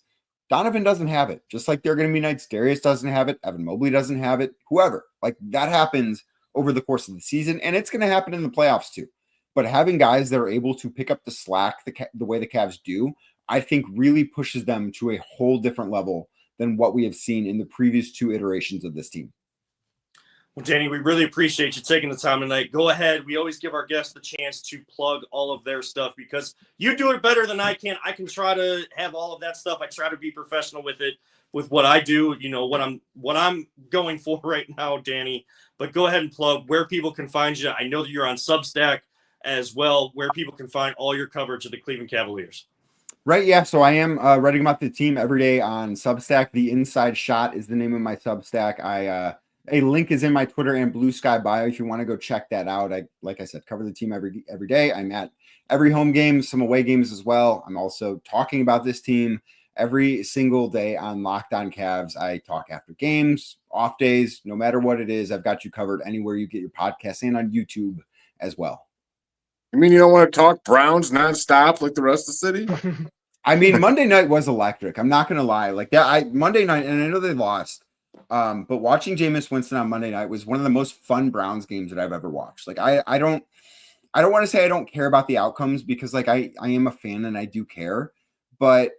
Donovan doesn't have it, just like there are going to be nights Darius doesn't have it, Evan Mobley doesn't have it, whoever. Like, that happens over the course of the season, and it's going to happen in the playoffs too. But having guys that are able to pick up the slack the way the Cavs do, I think really pushes them to a whole different level than what we have seen in the previous two iterations of this team. Well, Danny, we really appreciate you taking the time tonight. Go ahead. We always give our guests the chance to plug all of their stuff because you do it better than I can. I can try to have all of that stuff. I try to be professional with it, with what I do, you know, what I'm going for right now, Danny. But go ahead and plug where people can find you. I know that you're on Substack as well, where people can find all your coverage of the Cleveland Cavaliers. Right, yeah. So I am writing about the team every day on Substack. The Inside Shot is the name of my Substack. A link is in my Twitter and Blue Sky bio if you want to go check that out. Like I said, cover the team every day. I'm at every home game, some away games as well. I'm also talking about this team every single day on Locked On Cavs. I talk after games, off days, no matter what it is. I've got you covered anywhere you get your podcast and on YouTube as well. You mean you don't want to talk Browns nonstop like the rest of the city? I mean, Monday night was electric. I'm not going to lie. Like that, Monday night, and I know they lost. But watching Jameis Winston on Monday night was one of the most fun Browns games that I've ever watched. Like I don't want to say I don't care about the outcomes because like I am a fan and I do care. But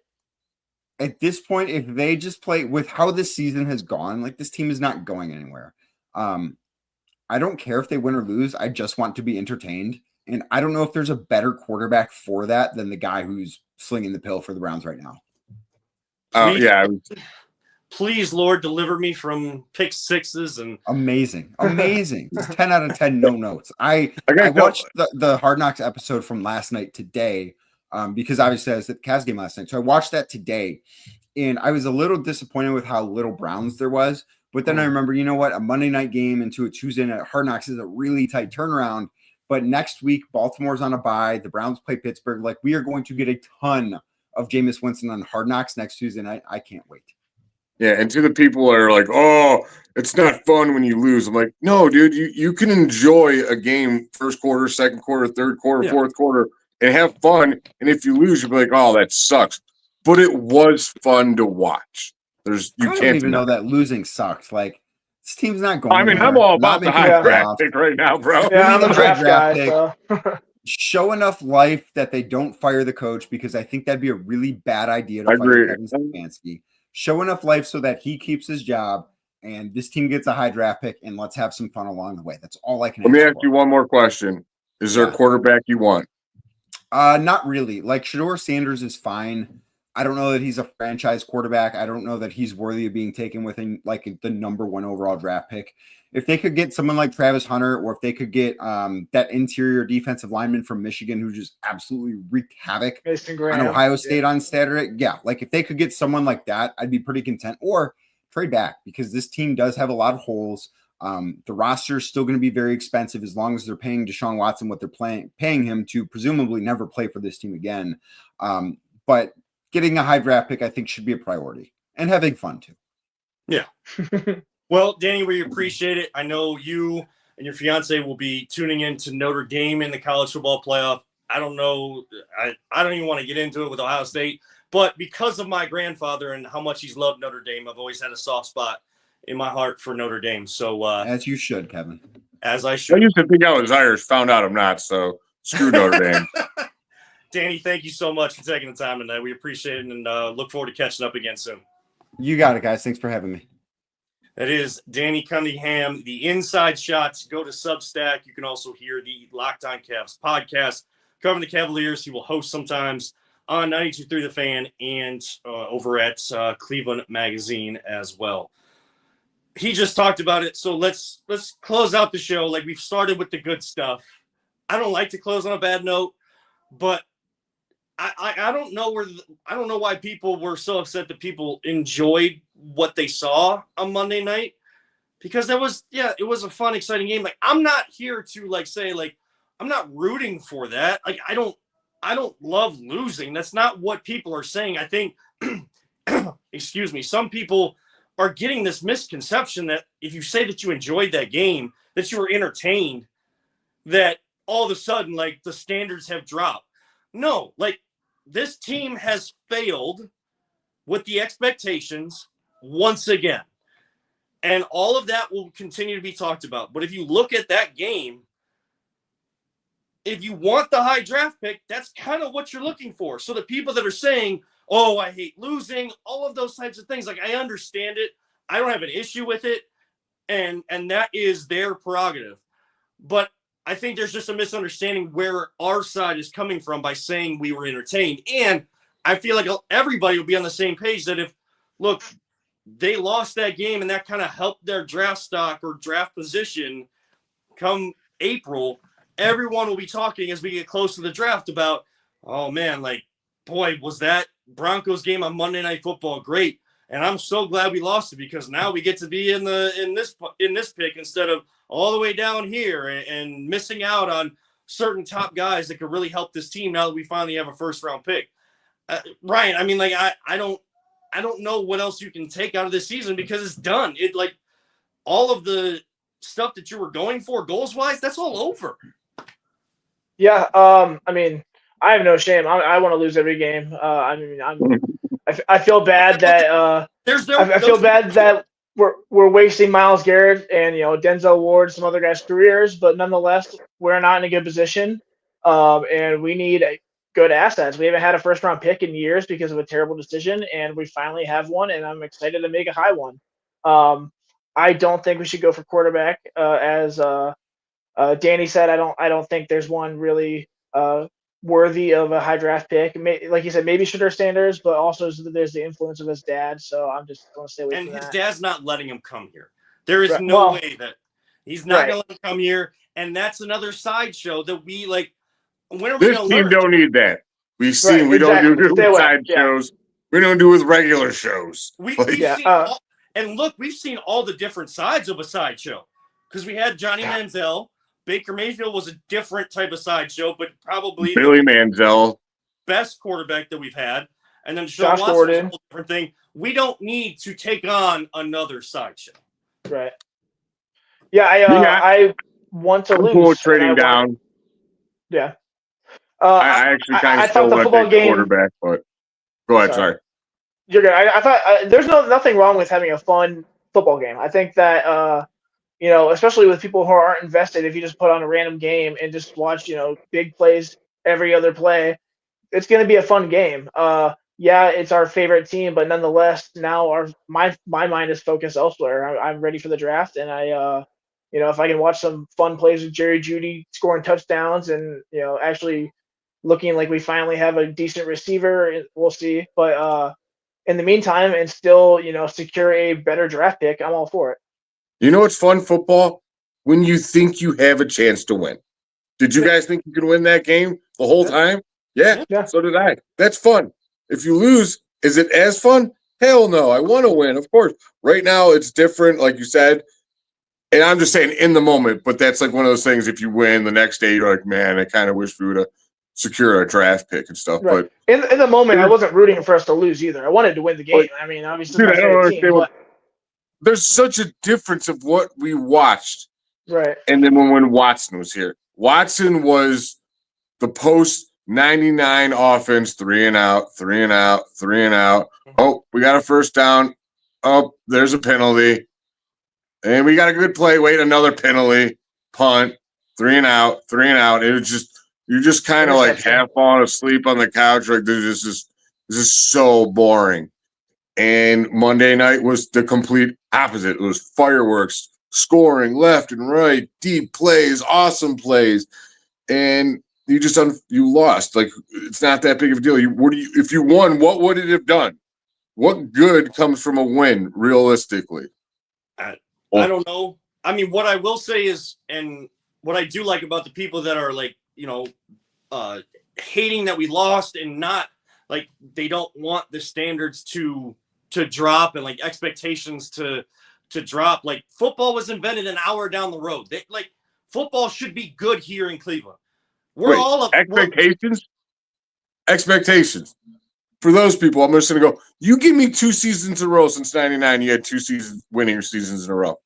at this point, if they just play with how this season has gone, like this team is not going anywhere. I don't care if they win or lose. I just want to be entertained. And I don't know if there's a better quarterback for that than the guy who's slinging the pill for the Browns right now. Oh, yeah. Please, Lord, deliver me from pick sixes and amazing. Just 10 out of 10, no notes. I watched the Hard Knocks episode from last night today because obviously I was at the Cavs game last night. So I watched that today and I was a little disappointed with how little Browns there was. But then I remember, you know what? A Monday night game into a Tuesday night Hard Knocks is a really tight turnaround. But next week, Baltimore's on a bye. The Browns play Pittsburgh. Like, we are going to get a ton of Jameis Winston on Hard Knocks next Tuesday night. I can't wait. Yeah, and to the people that are like, oh, it's not fun when you lose. I'm like, no, dude, you can enjoy a game first quarter, second quarter, third quarter, fourth quarter, and have fun. And if you lose, you'll be like, oh, that sucks. But it was fun to watch. I don't even know that losing sucks. Like, this team's not going. I mean, I'm all about the high draft pick right now, bro. Yeah, I'm a draft guy. So. Show enough life that they don't fire the coach because I think that'd be a really bad idea to fire Kevin Stefanski. Show enough life so that he keeps his job and this team gets a high draft pick and let's have some fun along the way. That's all I can. Let me ask you one more question. Is there a quarterback you want? Not really. Like Shedeur Sanders is fine. I don't know that he's a franchise quarterback. I don't know that he's worthy of being taken within like the number 1 overall draft pick. If they could get someone like Travis Hunter, or if they could get that interior defensive lineman from Michigan who just absolutely wreaked havoc on Ohio State on Saturday. Yeah, like if they could get someone like that, I'd be pretty content. Or trade back because this team does have a lot of holes. The roster is still going to be very expensive as long as they're paying Deshaun Watson what they're paying him to presumably never play for this team again. But getting a high draft pick, I think, should be a priority and having fun too. Yeah. Well, Danny, we appreciate it. I know you and your fiance will be tuning in to Notre Dame in the college football playoff. I don't know. I don't even want to get into it with Ohio State, but because of my grandfather and how much he's loved Notre Dame, I've always had a soft spot in my heart for Notre Dame. So as you should, Kevin. As I should. I used to think I was Irish, found out I'm not, so screw Notre Dame. Danny, thank you so much for taking the time tonight. We appreciate it and look forward to catching up again soon. You got it, guys. Thanks for having me. That is Danny Cunningham, the Inside Shots. Go to Substack. You can also hear the Locked On Cavs podcast covering the Cavaliers. He will host sometimes on 92.3 The Fan and over at Cleveland Magazine as well. He just talked about it, so let's close out the show. Like we've started with the good stuff. I don't like to close on a bad note, but I don't know I don't know why people were so upset that people enjoyed what they saw on Monday night, because it was a fun, exciting game. Like I'm not here to like say like I'm not rooting for that. Like I don't I don't love losing. That's not what people are saying. I think, excuse me, some people are getting this misconception that if you say that you enjoyed that game, that you were entertained, that all of a sudden, like, the standards have dropped. No, like, this team has failed with the expectations once again. And all of that will continue to be talked about. But if you look at that game, if you want the high draft pick, that's kind of what you're looking for. So the people that are saying, oh, I hate losing, all of those types of things, like, I understand it. I don't have an issue with it. And that is their prerogative. But I think there's just a misunderstanding where our side is coming from by saying we were entertained. And I feel like everybody will be on the same page that if, look, they lost that game and that kind of helped their draft stock or draft position come April, everyone will be talking as we get close to the draft about, oh man, like, boy, was that Broncos game on Monday Night Football great. And I'm so glad we lost it because now we get to be in this pick instead of all the way down here and missing out on certain top guys that could really help this team now that we finally have a first round pick. Ryan, I mean, like, I don't know what else you can take out of this season because it's done. It, like, all of the stuff that you were going for goals wise, that's all over. Yeah. I mean, I have no shame. I want to lose every game. I mean, I feel bad that I feel bad that we're wasting Myles Garrett and Denzel Ward, some other guys' careers, but nonetheless, we're not in a good position, and we need good assets. We haven't had a first round pick in years because of a terrible decision, and we finally have one, and I'm excited to make a high one. I don't think we should go for quarterback, as Danny said. I don't think there's one really worthy of a high draft pick. Like you said, maybe Shedeur Sanders, but also there's the influence of his dad. So I'm just going to stay away from that. And his dad's not letting him come here. There is no way that he's not going to let him come here. And that's another sideshow that we, like, when are we going to learn? This team don't need that. We've seen we don't do sideshows. We don't do with regular shows. We've seen and look, we've seen all the different sides of a sideshow because we had Johnny Manziel. Baker Mayfield was a different type of sideshow, but probably Billy Manziel, best quarterback that we've had. And then Josh Gordon, a whole different thing. We don't need to take on another sideshow. Right. Yeah, I want to lose. Trading down. Yeah. I actually kind of still want to take quarterback, but go ahead. Sorry. You're good. I thought there's nothing wrong with having a fun football game. I think that especially with people who aren't invested, if you just put on a random game and just watch, big plays every other play, it's going to be a fun game. Yeah, it's our favorite team, but nonetheless, now my mind is focused elsewhere. I'm ready for the draft, and if I can watch some fun plays with Jerry Jeudy scoring touchdowns and actually looking like we finally have a decent receiver, we'll see. But in the meantime, and still secure a better draft pick, I'm all for it. You know what's fun football? When you think you have a chance to win. Did you guys think you could win that game the whole time? Yeah, so did I. That's fun. If you lose, is it as fun? Hell no. I want to win, of course. Right now, it's different, like you said. And I'm just saying in the moment, but that's like one of those things. If you win the next day, you're like, man, I kind of wish we would have secured a draft pick and stuff. Right. But in the moment, I wasn't rooting for us to lose either. I wanted to win the game. I mean, obviously, dude, I don't understand there's such a difference of what we watched. Right. And then when Watson was here. Watson was the post 99 offense, 3 and out, 3 and out, 3 and out. Oh, we got a first down. Oh, there's a penalty. And we got a good play. Wait, another penalty. Punt. 3 and out, 3 and out. It was just you're just kind of like half falling asleep on the couch. Like this is so boring. And Monday night was the complete opposite. It was fireworks, scoring left and right, deep plays, awesome plays, and you just you lost. Like it's not that big of a deal. If you won, what would it have done? What good comes from a win, realistically? I don't know. I mean, what I will say is, and what I do like about the people that are like, hating that we lost and not like they don't want the standards to drop and like expectations to drop. Like football was invented an hour down the road. Football should be good here in Cleveland. We're all expectations. expectations. For those people, I'm just going to go, you give me 2 seasons in a row since 99, you had 2 winning seasons in a row.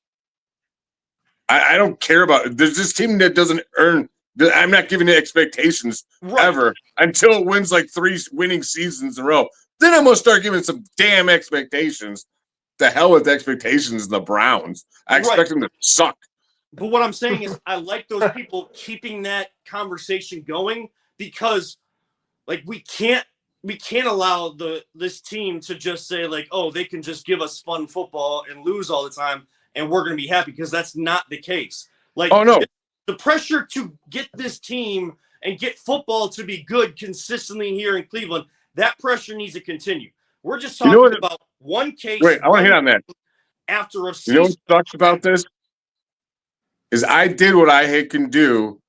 I don't care about it. There's this team that doesn't earn – I'm not giving it expectations ever until it wins like 3 winning seasons in a row. Then I'm going to start giving some damn expectations. The hell with expectations in the Browns. I expect them to suck. But what I'm saying is I like those people keeping that conversation going because, like, we can't allow this team to just say, like, oh, they can just give us fun football and lose all the time and we're going to be happy, because that's not the case. Like, oh, no. The pressure to get this team and get football to be good consistently here in Cleveland, that pressure needs to continue. We're just talking about one case. Wait, I want to hit on that. After a season. You know what sucks about this? Is I did what I can do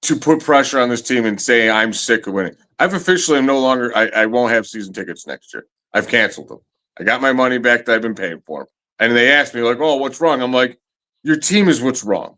to put pressure on this team and say I'm sick of winning. I've officially am no longer, I won't have season tickets next year. I've canceled them. I got my money back that I've been paying for them. And they asked me, like, oh, what's wrong? I'm like, your team is what's wrong.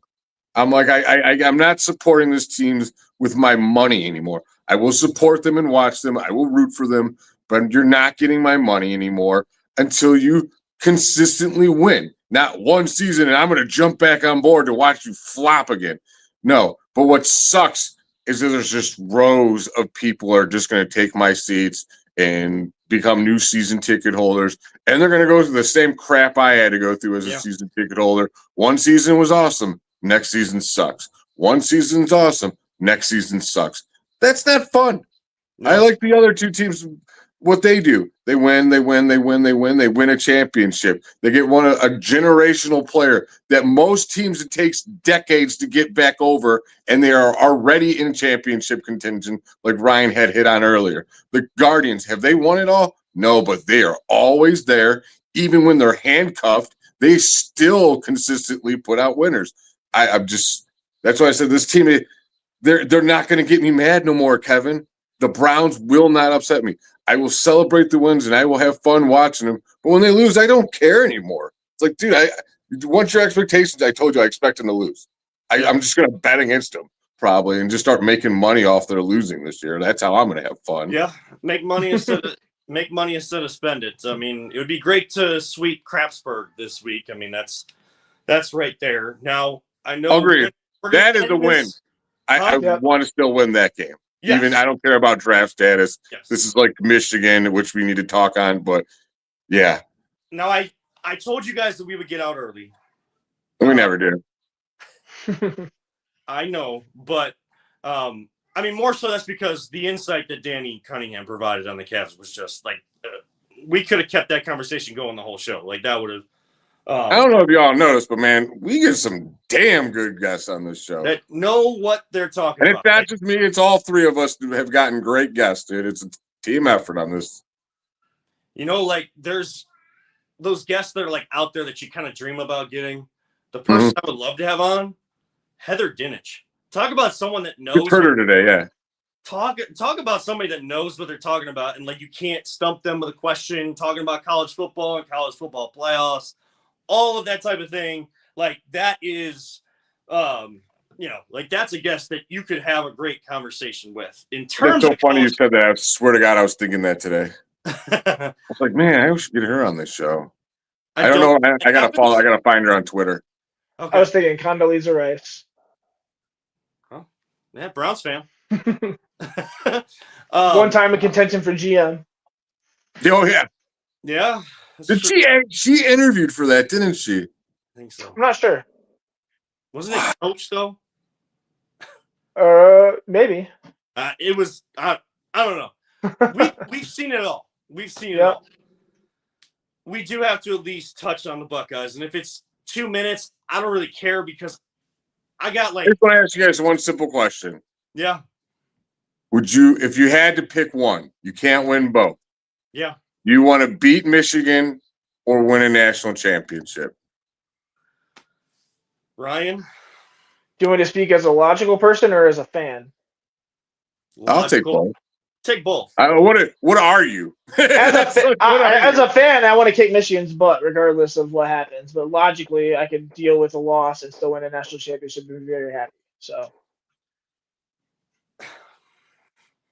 I'm like, I'm not supporting this team with my money anymore. I will support them and watch them. I will root for them, but you're not getting my money anymore until you consistently win. Not one season, and I'm going to jump back on board to watch you flop again. No, but what sucks is that there's just rows of people are just going to take my seats and become new season ticket holders, and they're going to go through the same crap I had to go through as a season ticket holder. One season was awesome. Next season sucks. One season's awesome. Next season sucks. That's not fun. No. I like the other 2 teams, what they do. They win, they win, they win, they win. They win a championship. They get a generational player that most teams, it takes decades to get back over, and they are already in championship contention, like Ryan had hit on earlier. The Guardians, have they won it all? No, but they are always there. Even when they're handcuffed, they still consistently put out winners. I'm just – that's why I said this team, they're not going to get me mad no more, Kevin. The Browns will not upset me. I will celebrate the wins, and I will have fun watching them. But when they lose, I don't care anymore. It's like, dude, once your expectations, I told you I expect them to lose. I'm just going to bet against them probably and just start making money off their losing this year. That's how I'm going to have fun. Yeah, make money instead of spend it. I mean, it would be great to sweep Crapsburg this week. I mean, that's right there. Now, I know. Agreed. That is the win. I want to still win that game. Yes. Even I don't care about draft status. Yes. This is like Michigan, which we need to talk on, but yeah. Now I told you guys that we would get out early. We never did. I know, but I mean, more so that's because the insight that Danny Cunningham provided on the Cavs was just like we could have kept that conversation going the whole show. Like that would have. I don't know if y'all noticed, but man, we get some damn good guests on this show that know what they're talking about. And it's not just me; it's all 3 of us who have gotten great guests, dude. It's a team effort on this. You know, like there's those guests that are like out there that you kind of dream about getting. The person I would love to have on, Heather Dinich. Talk about someone that knows. You've heard her today, yeah. Talk about somebody that knows what they're talking about, and like you can't stump them with a question. Talking about college football and college football playoffs. All of that type of thing, like that is, like that's a guest that you could have a great conversation with. In terms, it's so funny you said that. I swear to God, I was thinking that today. I was like, man, I should get her on this show. I don't know. I gotta follow. I gotta find her on Twitter. Okay. I was thinking Condoleezza Rice. Oh, yeah, Browns fan. One time in contention for GM. Oh yeah, yeah. Did she interviewed for that, didn't she? I think so. I'm not sure. Wasn't it coach though? Maybe. It was. I don't know. We've seen it all. We've seen it all. We do have to at least touch on the Buckeyes, and if it's 2 minutes, I don't really care because I got like. I just want to ask you guys one simple question. Yeah. Would you, if you had to pick one, you can't win both. Yeah. You want to beat Michigan or win a national championship? Ryan? Do you want me to speak as a logical person or as a fan? I'll take both. Take both. What are you? As a fan, I want to kick Michigan's butt regardless of what happens. But logically, I could deal with a loss and still win a national championship and be very happy.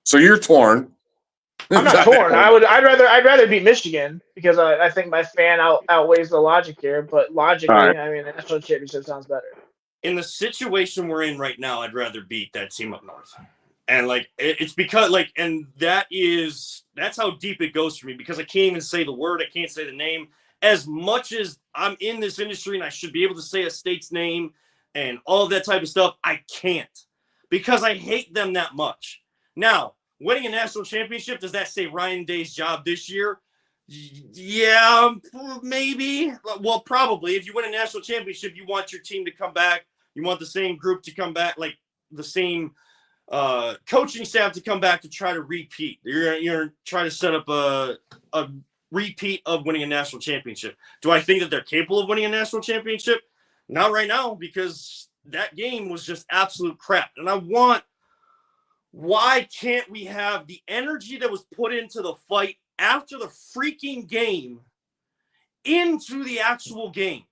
So you're torn. I'm not torn. I'd rather beat Michigan because I think my fan outweighs the logic here. But logically, All right. I mean, the national championship sounds better. In the situation we're in right now, I'd rather beat that team up north. And like it's because like, and that's how deep it goes for me, because I can't even say the word, I can't say the name. As much as I'm in this industry and I should be able to say a state's name and all of that type of stuff, I can't, because I hate them that much. Now, winning a national championship, does that say Ryan Day's job this year? Yeah, maybe. Well, probably. If you win a national championship, you want your team to come back. You want the same group to come back, like the same coaching staff to come back to try to repeat. You're trying to set up a repeat of winning a national championship. Do I think that they're capable of winning a national championship? Not right now, because that game was just absolute crap. And why can't we have the energy that was put into the fight after the freaking game into the actual game?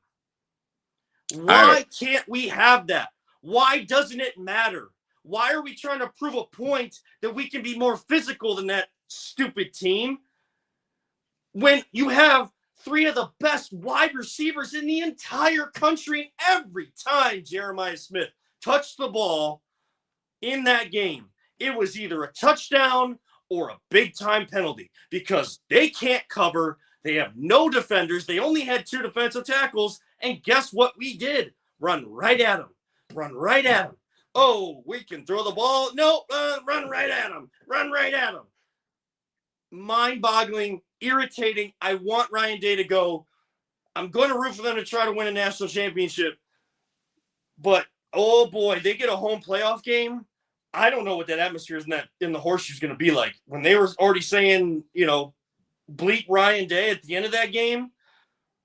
Why can't we have that? Why doesn't it matter? Why are we trying to prove a point that we can be more physical than that stupid team when you have three of the best wide receivers in the entire country? Every time Jeremiah Smith touched the ball in that game, it was either a touchdown or a big-time penalty, because they can't cover. They have no defenders. They only had 2 defensive tackles, and guess what we did? Run right at them. Run right at them. Oh, we can throw the ball. No, run right at him. Run right at him. Mind-boggling, irritating. I want Ryan Day to go. I'm going to root for them to try to win a national championship. But, oh boy, they get a home playoff game. I don't know what that atmosphere is in the horseshoe is going to be like. When they were already saying, bleep Ryan Day at the end of that game,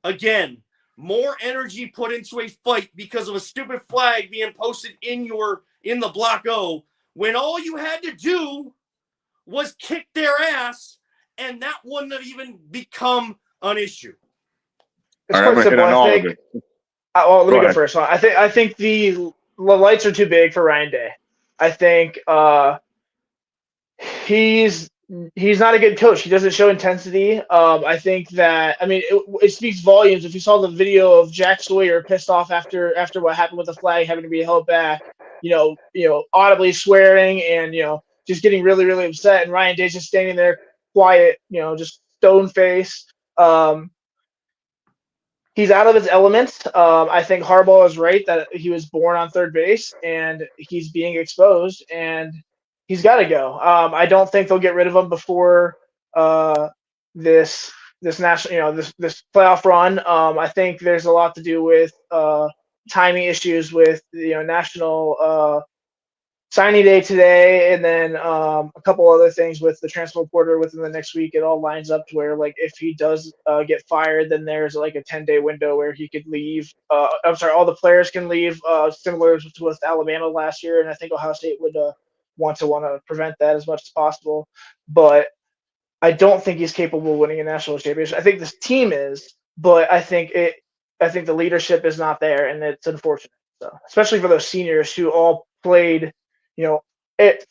again, more energy put into a fight because of a stupid flag being posted in the block O, when all you had to do was kick their ass, and that wouldn't have even become an issue. It's All right, quite simple. I think. Let me go first. I think the lights are too big for Ryan Day. I think he's not a good coach. He doesn't show intensity. I think that, it speaks volumes. If you saw the video of Jack Sawyer pissed off after what happened with the flag having to be held back, audibly swearing and just getting really, really upset, and Ryan Day's just standing there quiet, just stone face. He's out of his element. I think Harbaugh is right that he was born on third base and he's being exposed, and he's got to go. I don't think they'll get rid of him before this national, this playoff run. I think there's a lot to do with timing issues with national signing day today, and then a couple other things with the transfer portal within the next week. It all lines up to where, like, if he does get fired, then there's like a 10-day window where he could leave. All the players can leave, similar to with Alabama last year, and I think Ohio State would want to prevent that as much as possible. But I don't think he's capable of winning a national championship. I think this team is, but I think the leadership is not there, and it's unfortunate. So, especially for those seniors who all played,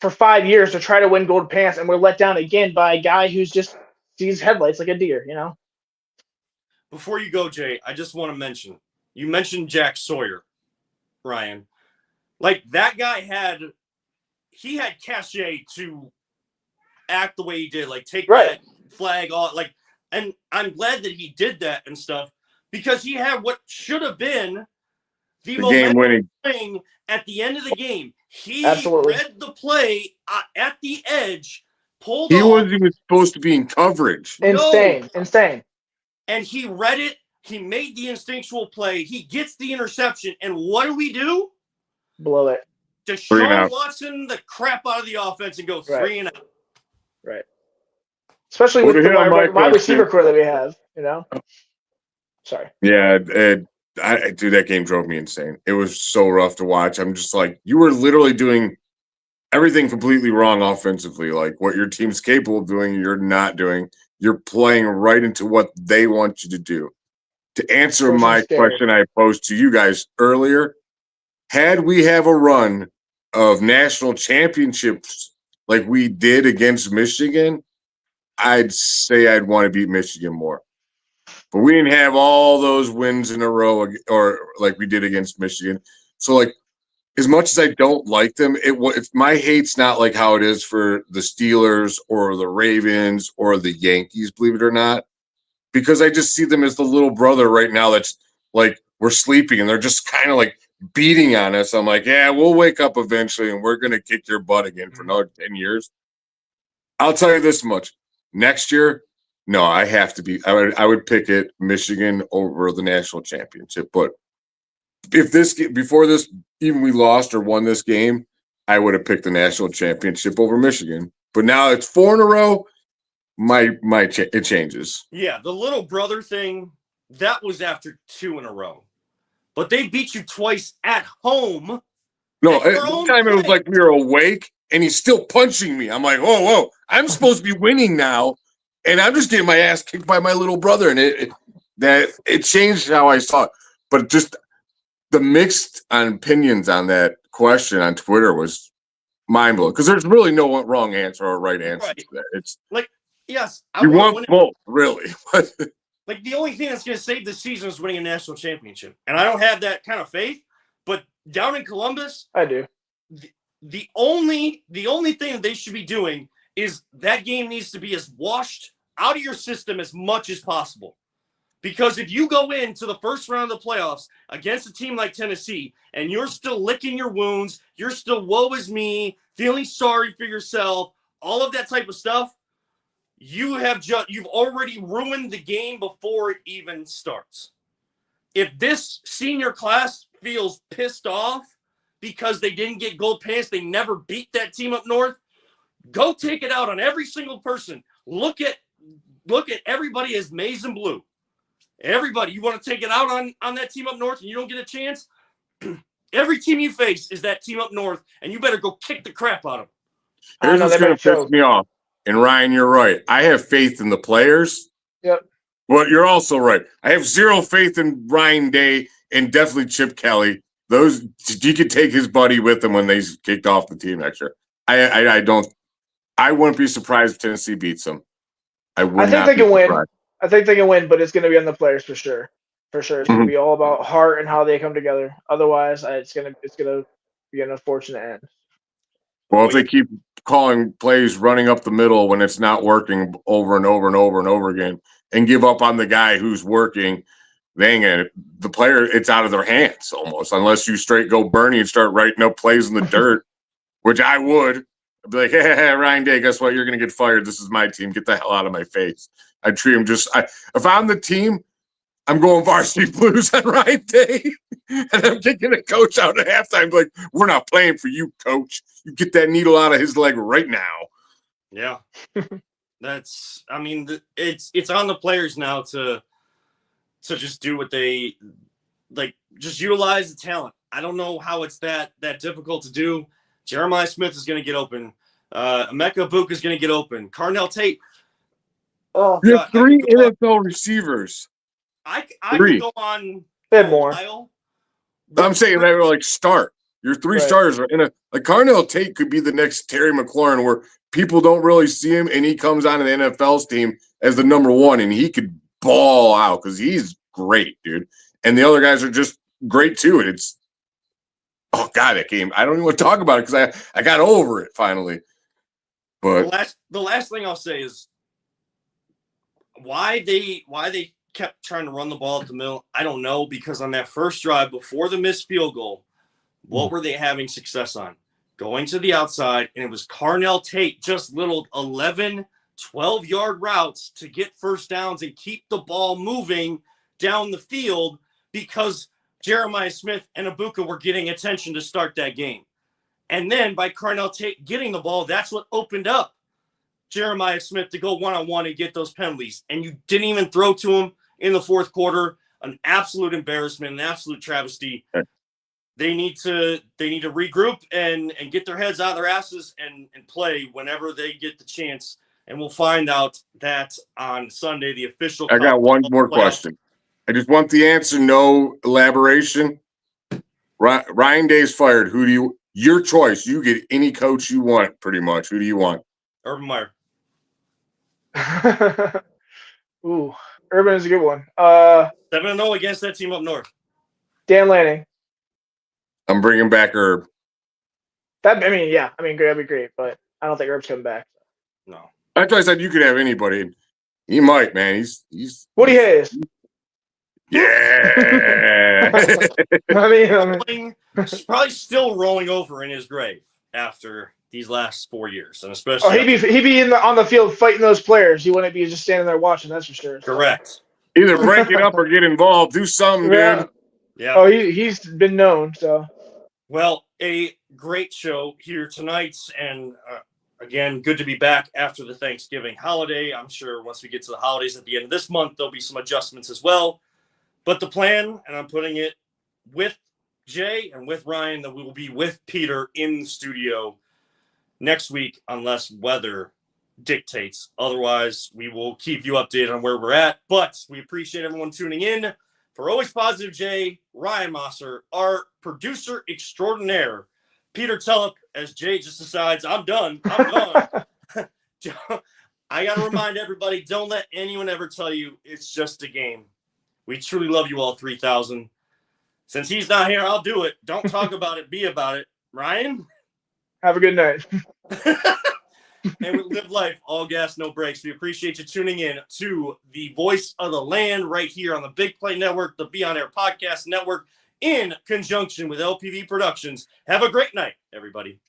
for 5 years to try to win gold pants, and we're let down again by a guy who's just sees headlights like a deer. Before you go, Jay, I just want to mention, you mentioned Jack Sawyer, Ryan. Like, that guy had cachet to act the way he did, like take that flag off, like, and I'm glad that he did that and stuff, because he had what should have been the game-winning thing at the end of the game. He read the play at the edge, pulled off. He wasn't even supposed to be in coverage. Insane. And he read it. He made the instinctual play. He gets the interception. And what do? Blow it. Deshaun Watson the crap out of the offense and go 3 and out. Right. Especially with the wide receiver core that we have, Sorry. Yeah, dude, that game drove me insane. It was so rough to watch. I'm just like, you were literally doing everything completely wrong offensively. Like, what your team's capable of doing, you're not doing. You're playing right into what they want you to do. To answer my question I posed to you guys earlier, had we have a run of national championships like we did against Michigan, I'd say I'd want to beat Michigan more. But we didn't have all those wins in a row or like we did against Michigan. So, like, as much as I don't like them, my hate's not like how it is for the Steelers or the Ravens or the Yankees, believe it or not, because I just see them as the little brother right now that's like we're sleeping and they're just kind of like beating on us. I'm like, yeah, we'll wake up eventually and we're going to kick your butt again for another 10 years. I'll tell you this much. Next year, no, I have to be. I would pick it Michigan over the national championship. But if before this even we lost or won this game, I would have picked the national championship over Michigan. But now it's 4 in a row. It changes. Yeah, the little brother thing, that was after 2 in a row. But they beat you twice at home. No, this time it was like we were awake and he's still punching me. I'm like, whoa, I'm supposed to be winning now. And I'm just getting my ass kicked by my little brother. And it changed how I saw it. But just the mixed opinions on that question on Twitter was mind blowing because there's really no wrong answer or right answer to that. It's like, yes, you want both, really. Like the only thing that's going to save the season is winning a national championship, and I don't have that kind of faith. But down in Columbus, I do. The only thing that they should be doing is that game needs to be as washed out of your system as much as possible. Because if you go into the first round of the playoffs against a team like Tennessee and you're still licking your wounds, you're still woe is me, feeling sorry for yourself, all of that type of stuff, you've already ruined the game before it even starts. If this senior class feels pissed off because they didn't get gold pants, they never beat that team up north, go take it out on every single person. Look at everybody as maize and blue. Everybody, you want to take it out on that team up north and you don't get a chance? Every team you face is that team up north, and you better go kick the crap out of them. Here's what's going to piss me off. And Ryan, you're right. I have faith in the players. Yep. But you're also right. I have zero faith in Ryan Day and definitely Chip Kelly. Those you could take his buddy with him when they kicked off the team next year. I wouldn't be surprised if Tennessee beats them. I think they can win. I think they can win, but it's going to be on the players for sure. For sure, it's going to be all about heart and how they come together. Otherwise, it's going to be an unfortunate end. Well, if they keep calling plays running up the middle when it's not working over and over and over and over again, and give up on the guy who's working, the player, it's out of their hands almost. Unless you straight go Bernie and start writing up plays in the dirt, which I would. I'd be like, hey, Ryan Day, guess what? You're going to get fired. This is my team. Get the hell out of my face. I treat him if I'm the team, I'm going varsity blues on Ryan Day. And I'm kicking the coach out at halftime. Like, we're not playing for you, coach. You get that needle out of his leg right now. Yeah. It's on the players now to just do what they like, just utilize the talent. I don't know how it's that difficult to do. Jeremiah Smith is going to get open. Emeka Ibuka is going to get open. Carnell Tate. Oh, you have 3 NFL receivers. I could go on a more. I'm saying they were like start. Your 3 starters are like Carnell Tate could be the next Terry McLaurin where people don't really see him and he comes on to the NFL's team as the number 1 and he could ball out because he's great, dude. And the other guys are just great too. And it's that game. I don't even want to talk about it because I got over it finally. But the last thing I'll say is why they kept trying to run the ball at the middle, I don't know, because on that first drive before the missed field goal, what were they having success on? Going to the outside, and it was Carnell Tate, just little 11, 12-yard routes to get first downs and keep the ball moving down the field because Jeremiah Smith and Ibuka were getting attention to start that game. And then by Carnell Tate getting the ball, that's what opened up Jeremiah Smith to go one-on-one and get those penalties. And you didn't even throw to him in the fourth quarter. An absolute embarrassment, an absolute travesty. They need to regroup and get their heads out of their asses and play whenever they get the chance. And we'll find out that on Sunday, the official. I got one more question. I just want the answer, no elaboration. Ryan Day's fired. Your choice. You get any coach you want, pretty much. Who do you want? Urban Meyer. Ooh, Urban is a good one. 7-0 against that team up north. Dan Lanning. I'm bringing back Herb. That'd be great, but I don't think Herb's coming back. No. That's why I said you could have anybody. He might, man. He's Woody Hayes. yeah. He's probably still rolling over in his grave after these last 4 years, and especially he'd be on the field fighting those players. He wouldn't be just standing there watching. That's for sure. correct. Either break it up or get involved. Do something, dude. Yeah. Oh, he's been known. So. Well, a great show here tonight, and again, good to be back after the Thanksgiving holiday. I'm sure once we get to the holidays at the end of this month, there'll be some adjustments as well. But the plan, and I'm putting it with Jay and with Ryan, that we will be with Peter in the studio next week unless weather dictates. Otherwise, we will keep you updated on where we're at. But we appreciate everyone tuning in. For Always Positive Jay, Ryan Mosser, our producer extraordinaire, Peter Tulloch, as Jay just decides, I'm done. I'm gone. I got to remind everybody, don't let anyone ever tell you it's just a game. We truly love you all 3,000. Since he's not here, I'll do it. Don't talk about it. Be about it. Ryan? Have a good night. And we live life, all gas, no breaks. We appreciate you tuning in to the Voice of the Land right here on the Big Play Network, the Be On Air Podcast Network, in conjunction with LPV Productions. Have a great night, everybody.